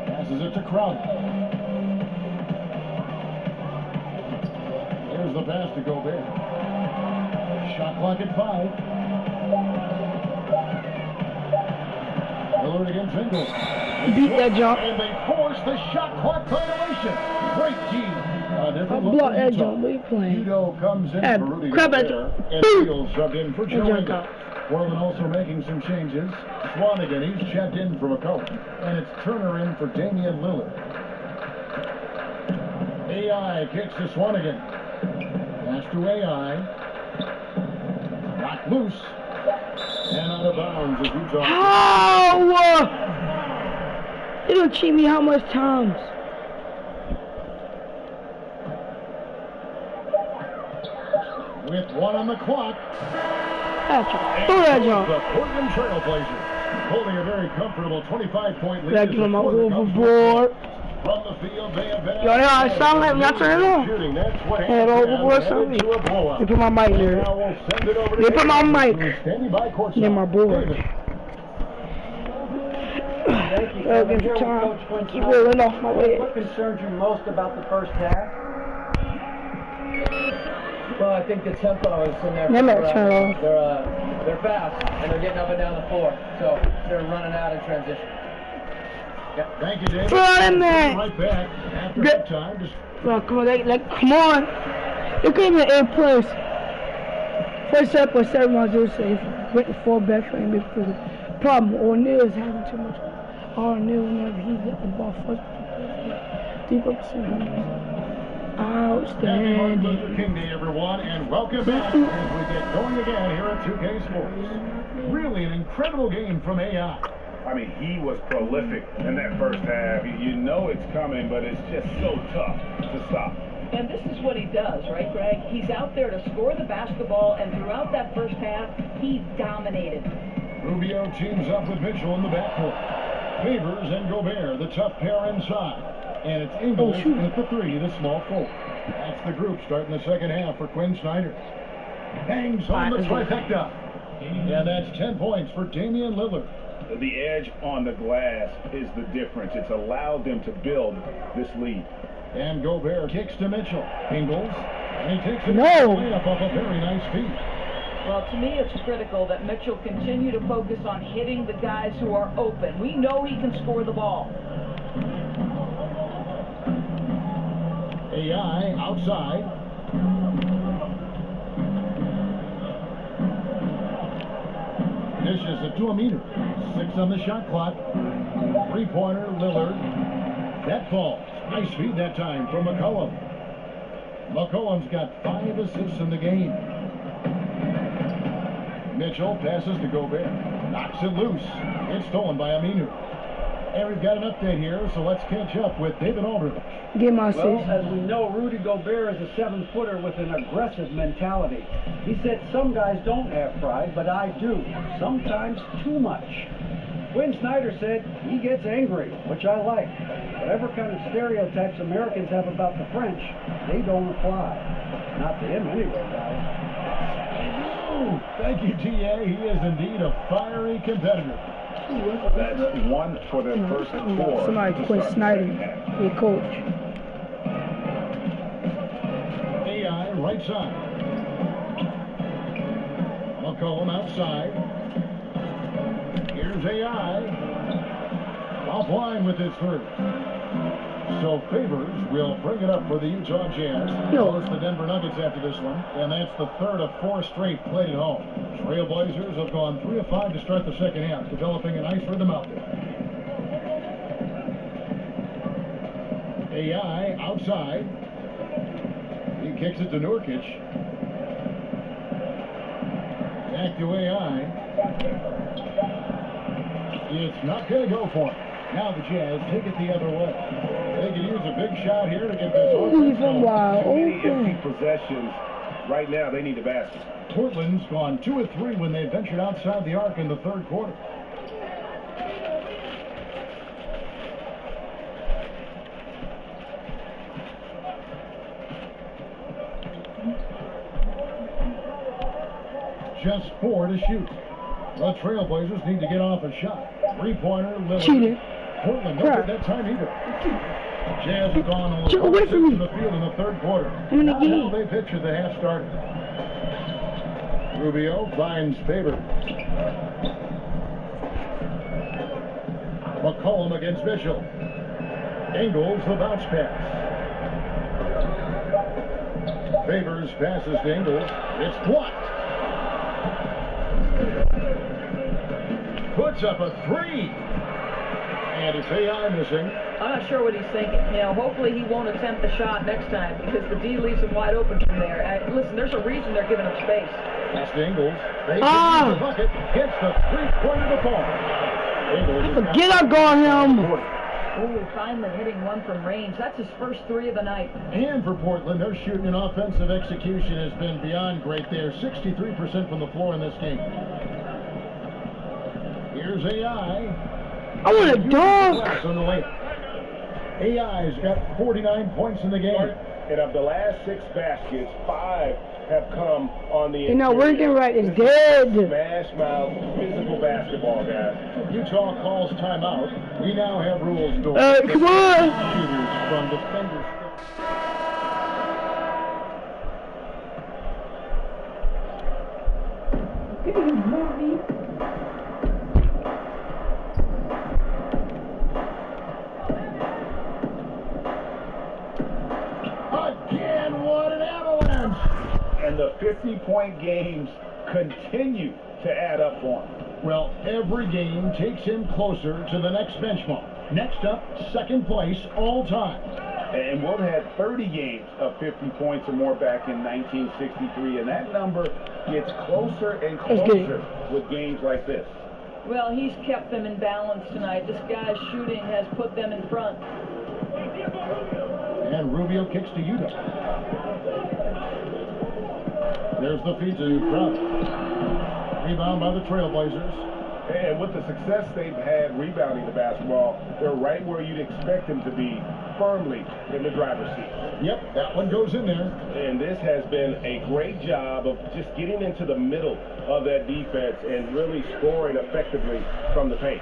Passes it to Crowder. Here's the pass to Gobert. Shot clock at 5. Lillard against Ingles. Beat that jump. And they force the shot clock violation. Great team. I blocked that jump. What are you playing? Udo comes in for Rudy crap that Gobert, jump. and Fields subbed in for Joe Ingles. Portland also making some changes. Swanigan, he's checked in for McCollum. And it's Turner in for Damian Lillard. AI kicks to Swanigan. Pass to AI. Knocked loose. And out of bounds as Utah. How? They don't cheat me how much times? With 1 on the clock. Throw that jump. The Portland Trailblazers holding a very comfortable 25-point lead. Back in my overboard. From the field, they have been. Yo, I sound like I'm not turning it on. Head overboard something. They put my mic there. They put my mic near my board. Keep rolling off my way. What concerns you most about the first half? Well, I think the tempo is in there. They're fast and they're getting up and down the floor, so they're running out in transition. Yep. Thank you, David. Right back after that time. Well, come on, come on. They came in 8 plus. First up was 7-1-0 safe. Went to 4 back for him because the problem O'Neal is having too much. O'Neal whenever he get the ball first. Deep up to him. Outstanding. Happy Martin Luther King Day, everyone, and welcome back as we get going again here at 2K Sports. Really an incredible game from AI. I mean, he was prolific in that first half. You know it's coming, but it's just so tough to stop. And this is what he does, right, Greg? He's out there to score the basketball, and throughout that first half, he dominated. Rubio teams up with Mitchell in the backcourt. Favors and Gobert, the tough pair inside. And it's Ingles at the 3, the small forward. That's the group starting the second half for Quinn Snyder. Bangs on the trifecta. And that's 10 points for Damian Lillard. The edge on the glass is the difference. It's allowed them to build this lead. And Gobert kicks to Mitchell. Ingles. And he takes it layup off a very nice feed. Well, to me, it's critical that Mitchell continue to focus on hitting the guys who are open. We know he can score the ball. AI outside. Dishes it to Aminu. 6 on the shot clock. 3-pointer, Lillard. That falls. Nice feed that time from McCollum. McCollum's got 5 assists in the game. Mitchell passes to Gobert. Knocks it loose. It's stolen by Aminu. And we've got an update here, so let's catch up with David Aldridge. Well, as we know, Rudy Gobert is a 7-footer with an aggressive mentality. He said some guys don't have pride, but I do. Sometimes too much. Quinn Snyder said he gets angry, which I like. Whatever kind of stereotypes Americans have about the French, they don't apply. Not to him anyway, guys. Thank you, T.A. He is indeed a fiery competitor. That's 1 for their first 4. Somebody quit Snyder, the coach. AI right side. McCollum outside. Here's AI. Offline with his 3. So Favors will bring it up for the Utah Jazz. It's the Denver Nuggets after this one. And that's the 3rd of 4 straight played at home. Trailblazers have gone 3 of 5 to start the second half, developing a nice rhythm out there. AI outside. He kicks it to Nurkic. Back to AI. It's not going to go for him. Now the Jazz take it the other way. They can use a big shot here to get this offense going. Too many empty possessions. Right now, they need a basket. Portland's gone 2 of 3 when they ventured outside the arc in the 3rd quarter. Just 4 to shoot. The Trailblazers need to get off a shot. 3-pointer, Lillard. Cheated. Portland don't get that time either. Jazz have gone a little away from the field in the 3rd quarter. Now they picture the half started. Rubio finds Favors. McCollum against Mitchell. Ingles the bounce pass. Favors passes to Ingles. It's blocked. Puts up a 3. And it's AI missing. I'm not sure what he's thinking. Hopefully he won't attempt the shot next time because the D leaves him wide open from there. Listen, there's a reason they're giving him space. That's to Ingles. They can use the bucket. Hits the 3-pointer to fall. Get up, on him. Oh, finally hitting one from range. That's his first 3 of the night. And for Portland, their shooting and offensive execution has been beyond great. They are 63% from the floor in this game. Here's AI. I want a dog. AI's got 49 points in the game. And of the last 6 baskets, 5 have come on the You're not working right. It's dead. Smash mouth, physical basketball, guys. Utah calls timeout. We now have rules. Come on. Shooters from defenders. Again, what an avalanche! And the 50-point games continue to add up for him. Well, every game takes him closer to the next benchmark. Next up, second place all time. And Wilt had 30 games of 50 points or more back in 1963, and that number gets closer and closer with games like this. Well, he's kept them in balance tonight. This guy's shooting has put them in front. And Rubio kicks to Utah. There's the feed to Crowder. Rebound by the Trailblazers. And with the success they've had rebounding the basketball, they're right where you'd expect them to be, firmly in the driver's seat. Yep, that one goes in there. And this has been a great job of just getting into the middle of that defense and really scoring effectively from the paint.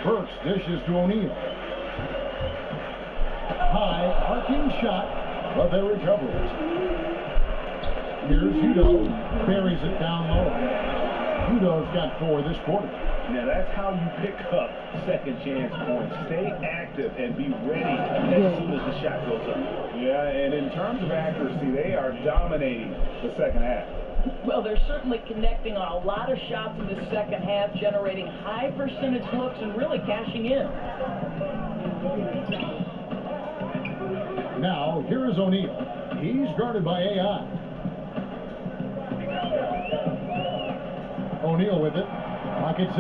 Burks dishes to O'Neal. High, arcing shot, but they recover it. Here's Udo, buries it down low. Udo's got 4 this quarter. Now that's how you pick up second chance points. Stay active and be ready as soon as the shot goes up. Yeah, and in terms of accuracy, they are dominating the second half. Well, they're certainly connecting on a lot of shots in the second half, generating high percentage looks and really cashing in. Now, here is O'Neal. He's guarded by AI. O'Neal with it. Pocket 6.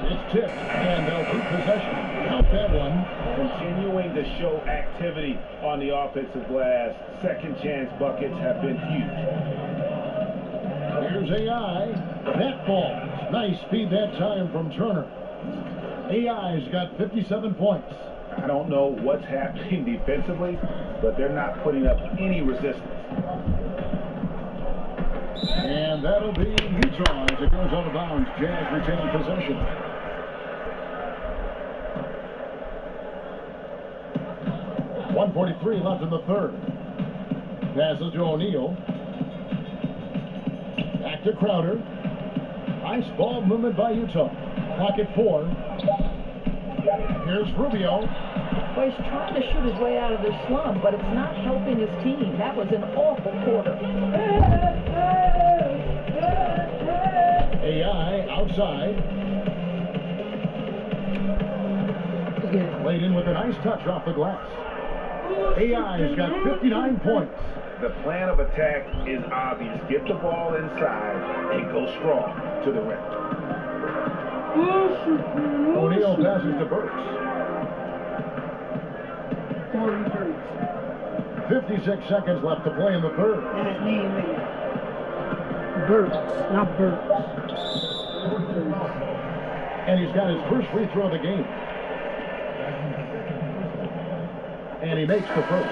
It's tipped, and they'll keep possession. Count that one. Continuing to show activity on the offensive glass. Second chance buckets have been huge. Here's AI. That ball. Nice speed that time from Turner. AI's got 57 points. I don't know what's happening defensively, but they're not putting up any resistance. And that'll be Utah as it goes out of bounds. Jazz retain possession. .143 left in the third. Passes to O'Neal. Back to Crowder. Nice ball movement by Utah. Pocket 4. Here's Rubio. Well, he's trying to shoot his way out of this slump, but it's not helping his team. That was an awful quarter. AI outside. Laid in with a nice touch off the glass. AI's got 59 points. The plan of attack is obvious. Get the ball inside and go strong to the rim. O'Neal passes to Burks. 56 seconds left to play in the third. Burks, not Burks. And he's got his first free throw of the game. And he makes the first.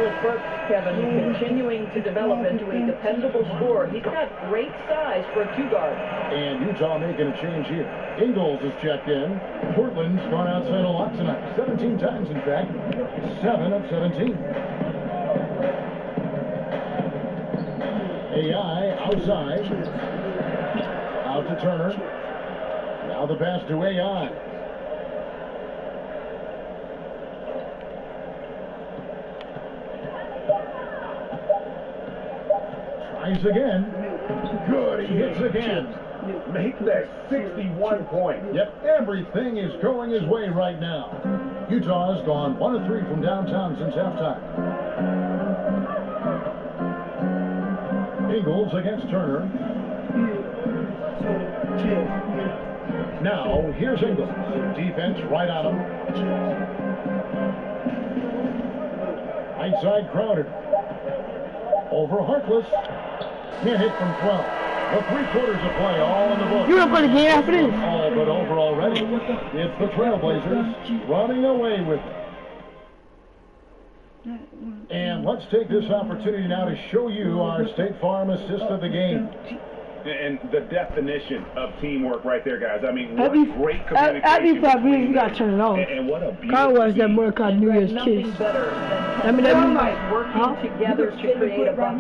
Alec Burks, Kevin, continuing to develop into a dependable scorer. He's got great size for a 2-guard. And Utah making a change here. Ingles is checked in. Portland's gone outside a lot tonight. 17 times, in fact. 7 of 17. AI outside. Out to Turner. Now the pass to AI. Tries again. Good, he hits again. Make that 61 points. Yep, everything is going his way right now. Utah has gone 1 of 3 from downtown since halftime. Ingles against Turner. Now, here's Ingles. Defense right on him. Right side Crowder. Over Harkless. Can't hit from 12. The 3 quarters of play, all in the book. You don't play the game after this. All but over already. It's the Trailblazers running away with it. And let's take this opportunity now to show you our State Farm assist of the game. And the definition of teamwork right there, guys. I mean, what great communication. Every 5 minutes, you gotta turn it off. And what a beautiful. Kind of watch that Mordecai New Year's Kiss. I mean, that be working together to create a bucket.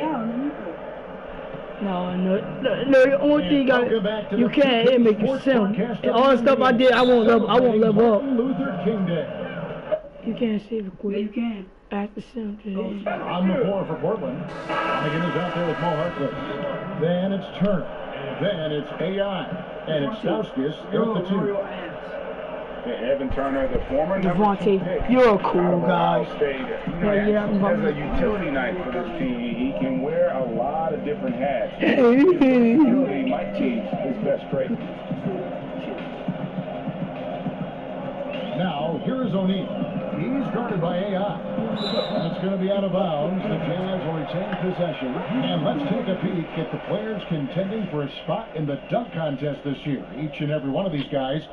No, the only thing you can't make it sim. And all the stuff I did, I won't level up. Luther King Day. You can't save it quick. Yeah, you can. At the sim today. On the floor for Portland. Again is out there with Mo Harkless. Then it's Turner. Then it's AI. And it's Stauskas at the 2. Evan Turner, the former number 2 pick. You're a cool guy. As a utility knife for this team, he can wear a lot of different hats. Utility might be his best trait. Now, here's O'Neal. He's guarded by AI. It's going to be out of bounds. The Jazz will retain possession. And let's take a peek at the players contending for a spot in the dunk contest this year. Each and every one of these guys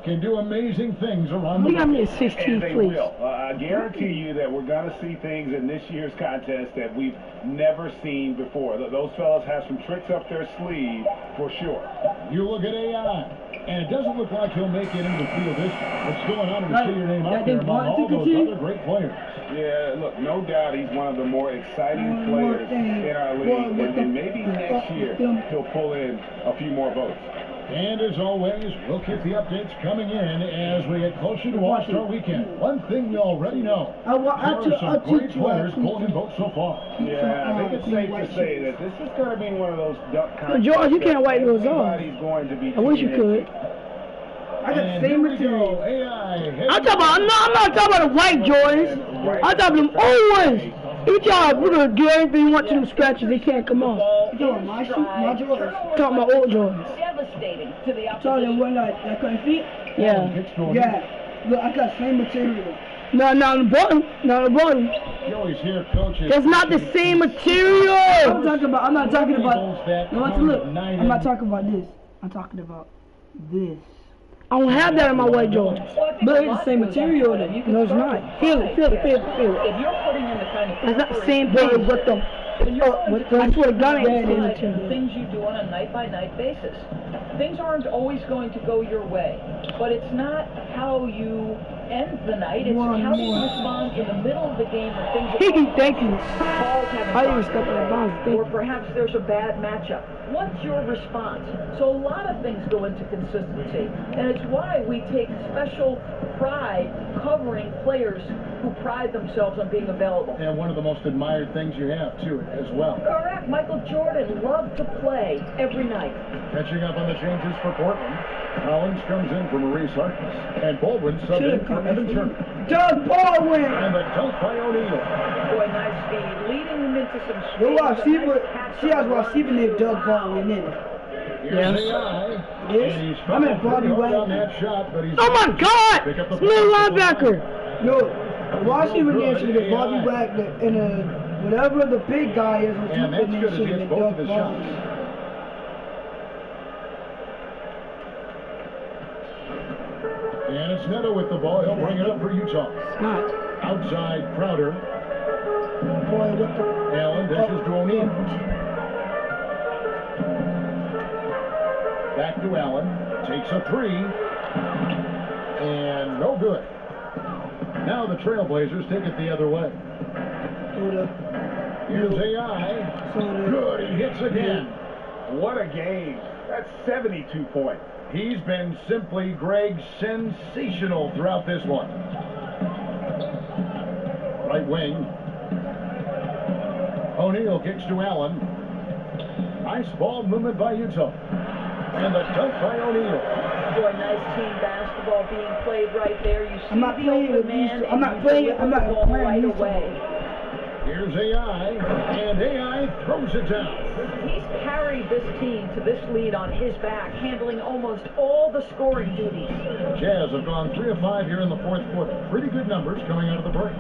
can do amazing things around the league. And they will. I guarantee you that we're going to see things in this year's contest that we've never seen before. Those fellas have some tricks up their sleeve for sure. You look at AI. And it doesn't look like he'll make it into the field this year. It's still an honor to see your name out there among all those other great players. Yeah, look, no doubt he's one of the more exciting players in our league. And maybe next year he'll pull in a few more votes. And as always, we'll keep the updates coming in as we get closer to All-Star Weekend. One thing you already know, there are some great players pulling in votes so far. Yeah, I think it's safe to say that this is going to be one of those dunk contests. George, you can't wipe those off. I wish you could. I got the same material. I'm not talking about the white Jordans. I'm talking about them old ones. Each y'all, you can do anything you want to them scratches, they can't come off. You talking about my Jordans? Talking about old Jordans. Devastating to the opposition. So they were like couldn't fit? Yeah. Yeah. Look, I got the same material. No, the bottom. You always hear coaches. It's not the same material. I'm not talking about. No, look. I'm not talking about this. I'm talking about this. I don't have that in my white Jordans. But it's the same material then. No, it's not. Feel it. If you're putting in the kind of it's not the same thing. What the? I swear to God, I ain't the same material. Things you do on a night-by-night basis. Things aren't always going to go your way, but it's not how you end the night. It's how you respond in the middle of the game when things are thank you. Balls haven't I even stepped on the bounds. or perhaps there's a bad matchup. What's your response? So a lot of things go into consistency, and it's why we take special pride covering players who pride themselves on being available. And one of the most admired things you have, too, as well. Correct. Michael Jordan loved to play every night. Catching up on the changes for Portland. Collins comes in for Maurice Harkless. And Baldwin subbed in for Evan Turner. Doug Baldwin! And the dunk by O'Neal. Boy, nice speed. Leading them into some She has a receiver named Doug Baldwin in it. Here's AI. Yes. I'm at Bobby on that shot, but he's oh my God! Little linebacker. Yo, the receiver name should have been Bobby Wagner and whatever the big guy is on and that's good as he hits both of his shots. And it's Neto with the ball. He'll bring it up for Utah. Not. Outside Crowder. Allen dishes to O'Neal. Back to Allen. Takes a three. And no good. Now the Trailblazers take it the other way. Here's AI. Good. He hits again. What a game. That's 72 points. He's been simply, Greg, sensational throughout this one. Right wing. O'Neal kicks to Allen. Nice ball movement by Utah. And the dunk by O'Neal. Boy, nice team basketball being played right there. You see I'm not playing with these. I'm not playing right away. Here's AI, and AI throws it down. He's carried this team to this lead on his back, handling almost all the scoring duties. Jazz have gone 3 of 5 here in the fourth quarter. Pretty good numbers coming out of the break.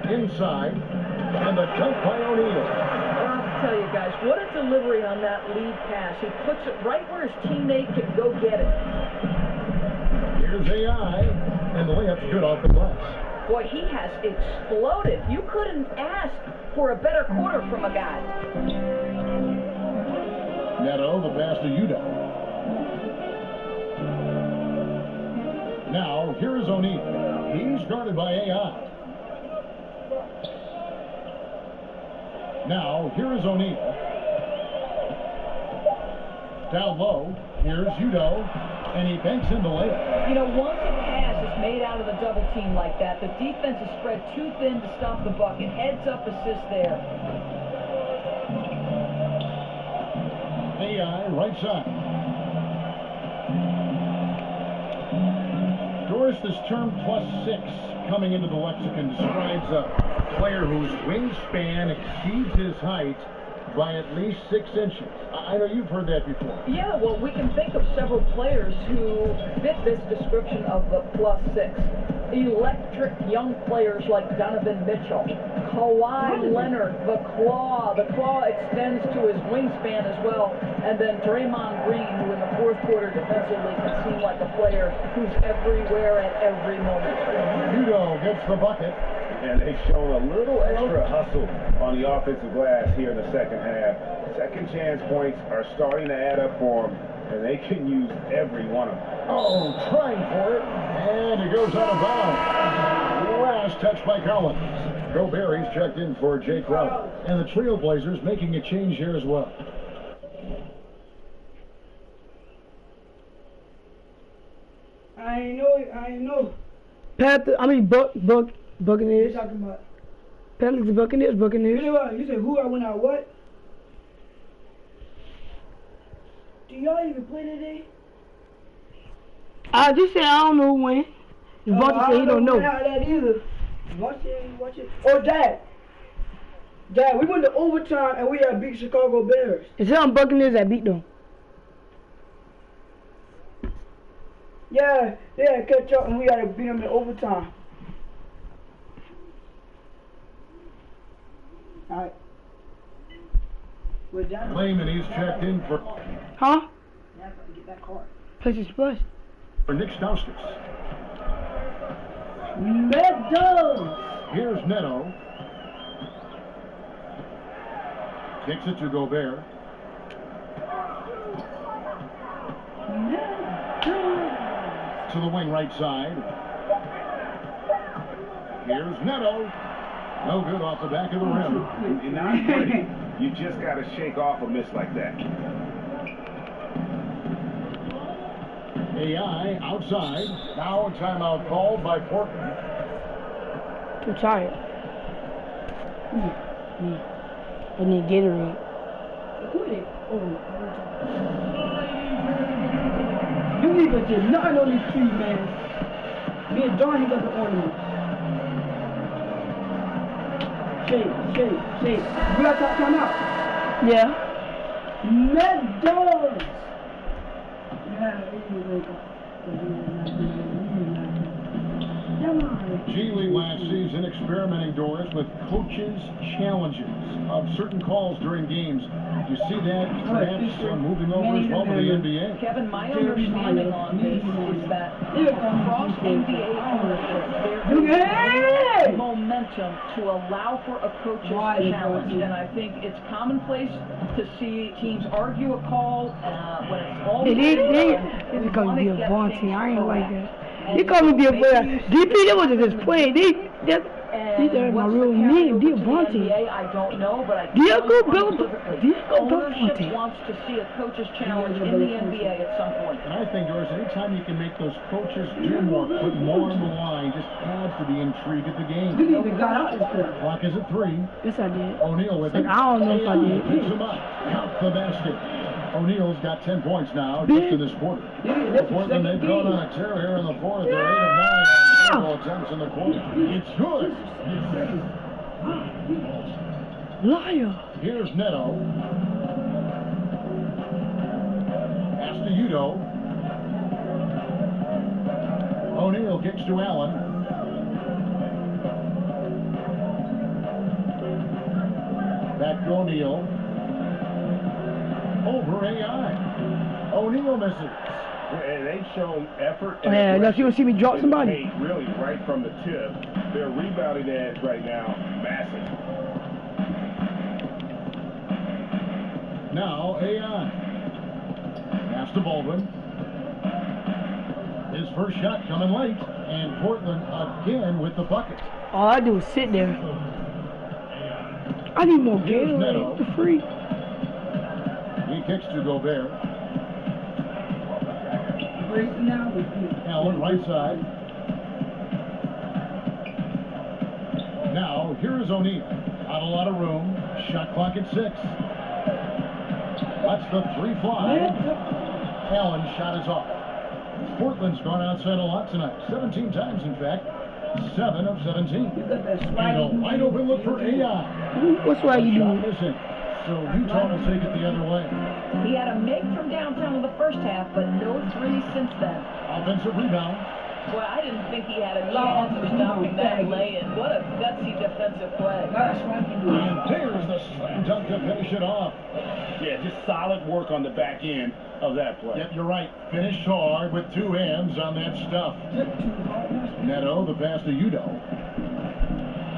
Inside, and the dunk by O'Neal. Well, I have to tell you guys, what a delivery on that lead pass. He puts it right where his teammate can go get it. Here's AI, and the layup's good off the glass. Boy, he has exploded. You couldn't ask for a better quarter from a guy. Neto, the pass to Udo. Now, here is O'Neal. He's guarded by AI. Now, here is O'Neal. Down low, here's Udo, and he banks in the layup. You know, once a pass is made out of a double team like that, the defense is spread too thin to stop the bucket. Heads up assist there. AI, right side. Doris, this term +6 coming into the lexicon describes a player whose wingspan exceeds his height by at least 6 inches. I know you've heard that before. Yeah, well, we can think of several players who fit this description of the +6. Electric young players like Donovan Mitchell, Kawhi Leonard, the Claw. The Claw extends to his wingspan as well. And then Draymond Green, who in the fourth quarter defensively can seem like a player who's everywhere at every moment. Udo gets the bucket. And they've shown a little extra hustle on the offensive glass here in the second half. Second chance points are starting to add up for them, and they can use every one of them. Oh, trying for it, and it goes out of bounds. Last touch by Collins. Gobert, he's checked in for Jake Crowder. And the Trailblazers making a change here as well. I know. Buccaneers. What you talking about? Pelicans, Buccaneers. You said who I went out what? Do y'all even play today? I just said I don't know when. Devontae said he don't know. Not that either. Watch it. Oh, Dad, we went to overtime and we had beat Chicago Bears. It's some Buccaneers that beat them. Yeah, they had to catch up and we had to beat them in overtime. Alright. Lehman, he's checked in for... Huh? Yeah, get that card. Places plus. For Nick Stauskas. Meadows! Here's Neto. Kicks it to Gobert. To the wing right side. Here's Neto. No good off the back of the rim. You're not pretty. You just got to shake off a miss like that. AI outside. Now a timeout called by Portland. Too tired. I need Gatorade. You niggas did nothing on these trees, man. Me and Donnie got the ornaments. Shake. We got that time out. Yeah. Meadows! G League last season experimenting, Doris, with coaches' challenges of certain calls during games. You see that perhaps moving over as well to the NBA. Kevin, my understanding on this is that across NBA ownership, there is momentum to allow for a coach's challenge. And I think it's commonplace to see teams argue a call when it's all They call me Devontae. I ain't like that. They call me Devontae. DP, they wasn't just playing. These are my real name, Devontae. I don't know, but I Ownership wants to see a coach's challenge in the NBA at some point. And I think, Doris, anytime you can make those coaches do more, put more on the line, just adds to the intrigue of the game. Clock is at 3. Yes, I did. O'Neal with it. I don't know if I did. Picks him up. Count the basket. O'Neal's got 10 points now just in this quarter. Portland, they've gone on a tear here in the fourth. They're 8 of 9 on attempts in the quarter. It's good. Liar. Here's Neto. Pass to Udo. O'Neal kicks to Allen. Back to O'Neal. Over AI. O'Neal misses. And they've shown effort. Oh, yeah, unless you want to see me drop somebody. Really, right from the tip. Their rebounding edge right now, massive. Now, AI. Pass to Baldwin. His first shot coming late. And Portland again with the bucket. All I do is sit there. I need more Gatorade for free. He kicks to Gobert. Allen, right side. Now, here is O'Neal. Not a lot of room. Shot clock at 6. That's the 3 fly. Allen's shot is off. Portland's gone outside a lot tonight. 17 times, in fact. 7 of 17. And a wide open look for AI. What's why you doing? So Utah will take it the other way. He had a make from downtown in the first half, but no 3 since then. Offensive rebound. Well, I didn't think he had a chance of stopping that lay-in. What a gutsy defensive play. And there's the slam dunk to finish it off. Yeah, just solid work on the back end of that play. Yep, you're right. Finished hard with 2 hands on that stuff. Neto, the pass to Udo.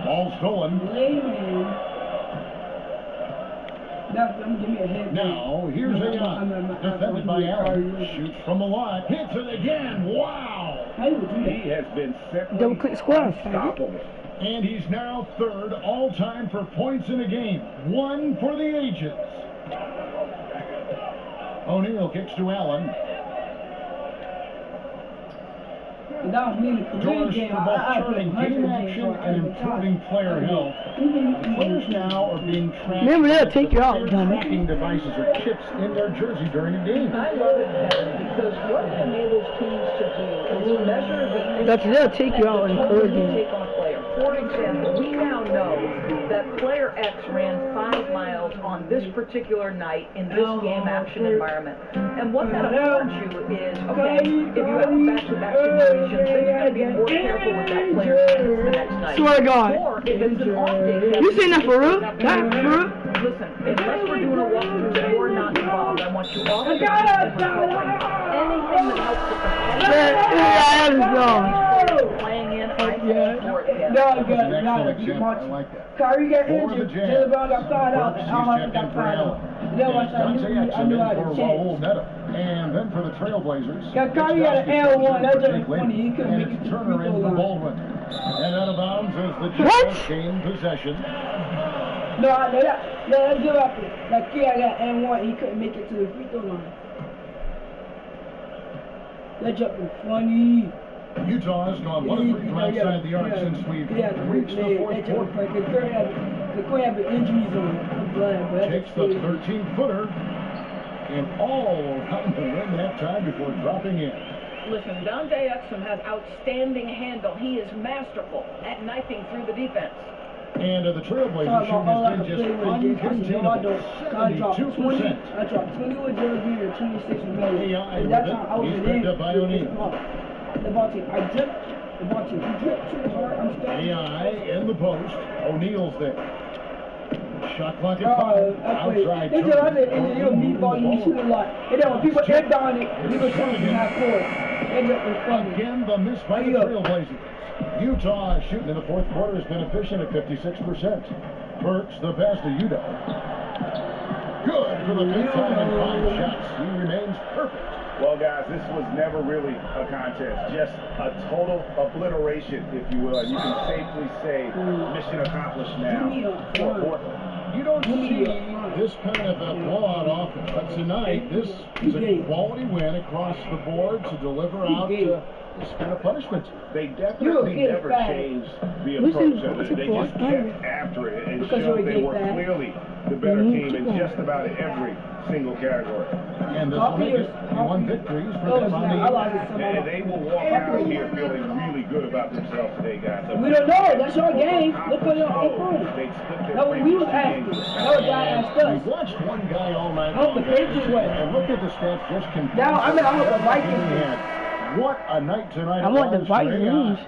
Ball stolen. Now, here's AI. Defended by Allen. Shoots from the line. Hits it again. Wow. He has been double click square. Unstoppable. And he's now 3rd all-time for points in a game. 1 for the ages. O'Neal kicks to Allen. Doors for both turning game action and improving player health. Players now are being tracked. Remember, they'll take you out, dummy. Tracking devices or chips in their jersey during a game. I love it, because what it enables teams to do is measure the They'll take you out and encourage you. take on a player. For example, we now know that player X ran 5 miles on this particular night in this game action environment. And what that affords you is, okay, if you have a back-to-back situation, then you're going to be more careful with that player the next night. Swear to God. Or if it's an off day. You saying that for real? That for real? Listen, unless we're doing a walkthrough and you're not involved, I want you off the bench and recovering. Anything that helps the playing in, I think, for it. I like that. Kyrie got For the injured. Jazz. Jalen Brown got fired out. Burks, I don't he's think checked in got for fired out. Allen. Then once I Dante knew I Exum knew in I had for a Raul chance. Neto. And then for the Trailblazers. Yeah, Kyrie got an L1. That's Jake just funny. He Layton. couldn't And make it it's to the Turner free in throw for line. Baldwin. And out of bounds as the Jazz gain possession. No, that's good after. That kid I got N1, he couldn't make it to the free throw line. That jump was funny. Utah has gone 1 of 3 from outside the arc since we've reached the 4th quarter. The Curry have injuries on it. I'm glad, but Takes the 13-footer and all around the rim that time before dropping in. Listen, Dante Exum has outstanding handle. He is masterful at knifing through the defense. And the Trailblazers shooting has been just uncontainable. 72%. I dropped 20 with Jersey and 26 with Melly. AI And with that it. time I was He's in picked up by O'Neal. The ball team, I dripped. The ball team, he dripped too hard. I'm standing. AI in the post. O'Neal's there. Shot clock at 5. Outside. They just like you meat ball, you shoot a lot. And then when people end on it, people come from half court. End up with funny. Again, the miss by the Trailblazers. Utah shooting in the 4th quarter has been efficient at 56%. Burks, the pass to Udo. Good for the 5th time in 5 shots. He remains perfect. Well, guys, this was never really a contest. Just a total obliteration, if you will. And you can safely say mission accomplished now for Portland. You don't see this kind of a blowout often, but tonight this is a quality win across the board to deliver out this kind of punishment. They definitely never changed the approach of it. They just kept after it and showed they were clearly the better team in just about every single category. And this will make it 1 victories for them on the and they will walk out of here feeling really good about themselves today, guys. We don't know. That's your game. Look at your own room. That's what we was asking. That was guy asked us. We've watched one guy all night long. And look at the stats just confirmed. Now, I want the Vikings. What a night tonight. I want the Vikings.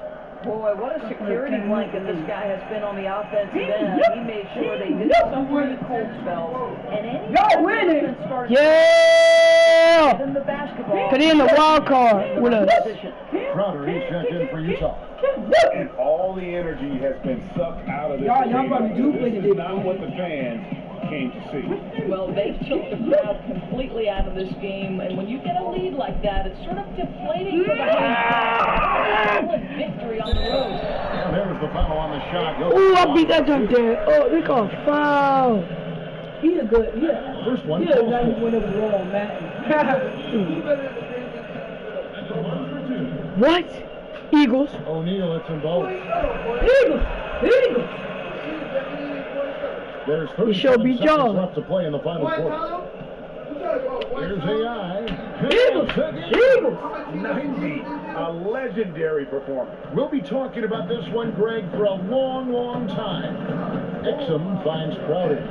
Boy, what a security blanket this guy has been on the offensive end. He made sure they did some pretty cool spells. And any y'all winning. Yeah! Yeah. in the basketball. Cause they in the wild card with us. Crowder, he's checked in for Utah. And all the energy has been sucked out of this Y'all game. probably do play This the is not what the fans came to see. Well, they took the crowd completely out of this game, and when you get a lead like that, it's sort of deflating for the solid victory on the road. And there's the foul on the shot. Ooh, I beat that jump there. Oh, they call foul. He a good, yeah. First one. He a nice one of the wrong, man. What? Eagles. O'Neal, it's in both. Eagles! Eagles! There's You sure 37 beat seconds y'all. left to play in the final quarter. Here's AI. Eagles! Eagles! 90, a legendary performance. We'll be talking about this one, Greg, for a long, long time. Exum finds Crowder.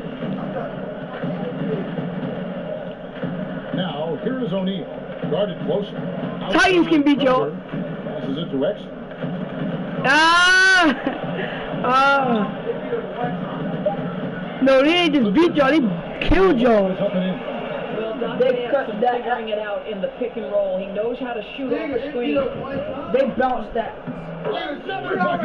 Now, here is O'Neal. Guarded closely. Titans can beat y'all. Passes it to Exum. No, they ain't just beat y'all, they killed y'all. Well, Dante Anderson figuring it out in the pick and roll. He knows how to shoot off the screen. They bounced that. Wow!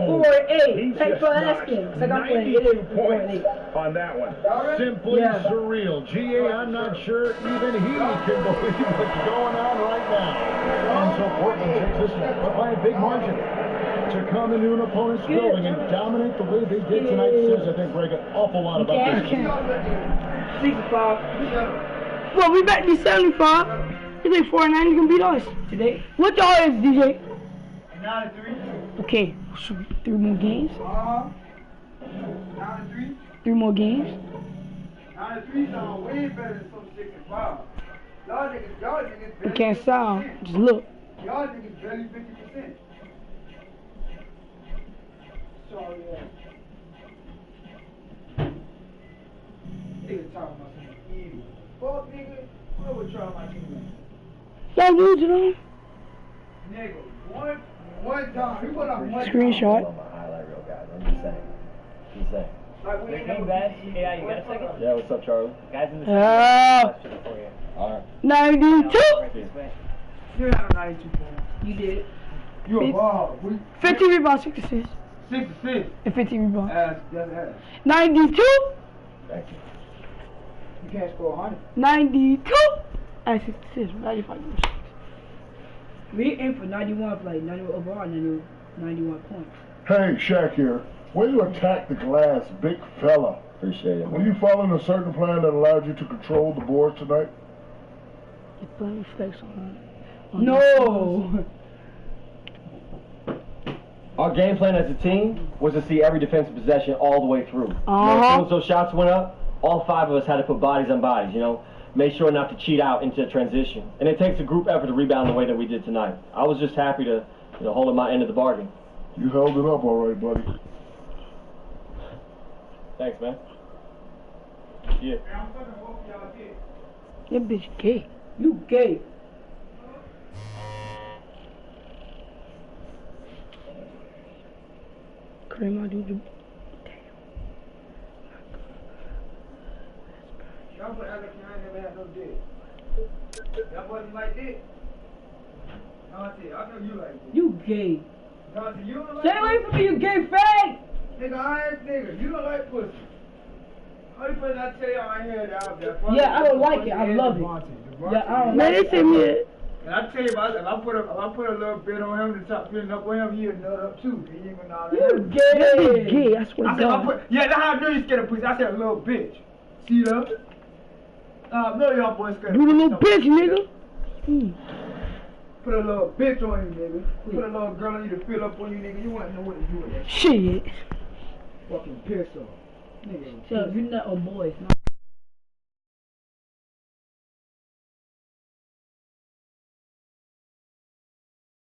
4-8. Thanks for asking. Like I'm playing 90 points on that one. Simply surreal. GA, I'm not sure even he can believe what's going on right now. And so Portland takes this one, but by a big margin. To come into an opponent's building and dominate the way they did tonight says, I think, Greg, an awful lot about this team. 65. Well, we bet be 75. You think 49 can beat us Today? What y'all is, DJ? 9-3. Okay, should we 3 more games? 9-3. 3 more games? 9-3 sound way better than some 65. Y'all niggas We can't sound. Just look. Y'all niggas barely 50%. So, yeah. Nigga talking about some evil. Fuck, nigga. What would try my team? Y'all losing on? Nigga, one time. He went on one Screenshot. Highlight reel, guys. I'm just saying. Just saying. Like, we ain't never guys. Yeah, you got a second? Yeah, what's up, Charlie? Guys in the Oh. All right. 92? You're not a 92 point. You did. You a ball. 15 rebounds, 6 assists. 6 assists. And 15 rebounds. That's 92? Thank you. You can't score 100. 92? And 6 assists. 95 6. We aim for 91 play, 91 overall, 91 points. Hey, Shaq here. Way to attack the glass, big fella. Appreciate it. Were you following a certain plan that allowed you to control the board tonight? The play reflects on No! Our game plan as a team was to see every defensive possession all the way through. As soon as those shots went up, all 5 of us had to put bodies on bodies, you know. Make sure not to cheat out into transition. And it takes a group effort to rebound the way that we did tonight. I was just happy to hold my end of the bargain. You held it up all right, buddy. Thanks, man. Yeah. That bitch gay. You gay. Kareem, I do the... Y'all put Alex and I never had no dick. Y'all wasn't like dick. Dante, I know you like dick. You gay. Dante, you don't like Stay away from me, you gay fag! Nigga, I ain't nigga. You don't like pussy. Only person I tell you I ain't heard out there. Yeah, I don't like it. I love it. Yeah, I don't like it. And I tell you, if I put a little bit on him to top filling up on him, he'll nut up too. He ain't gonna know that. You gay! Gay, I swear to God. Yeah, that's how I know you scared of pussy. I said a little bitch. See that? No, y'all boys scared. You a little bitch, nigga. Put a little bitch on you, nigga. Put a little girl on you to fill up on you, nigga. You wouldn't know what to do with that. Shit. Fucking piss off. Nigga. So, you're not a boy.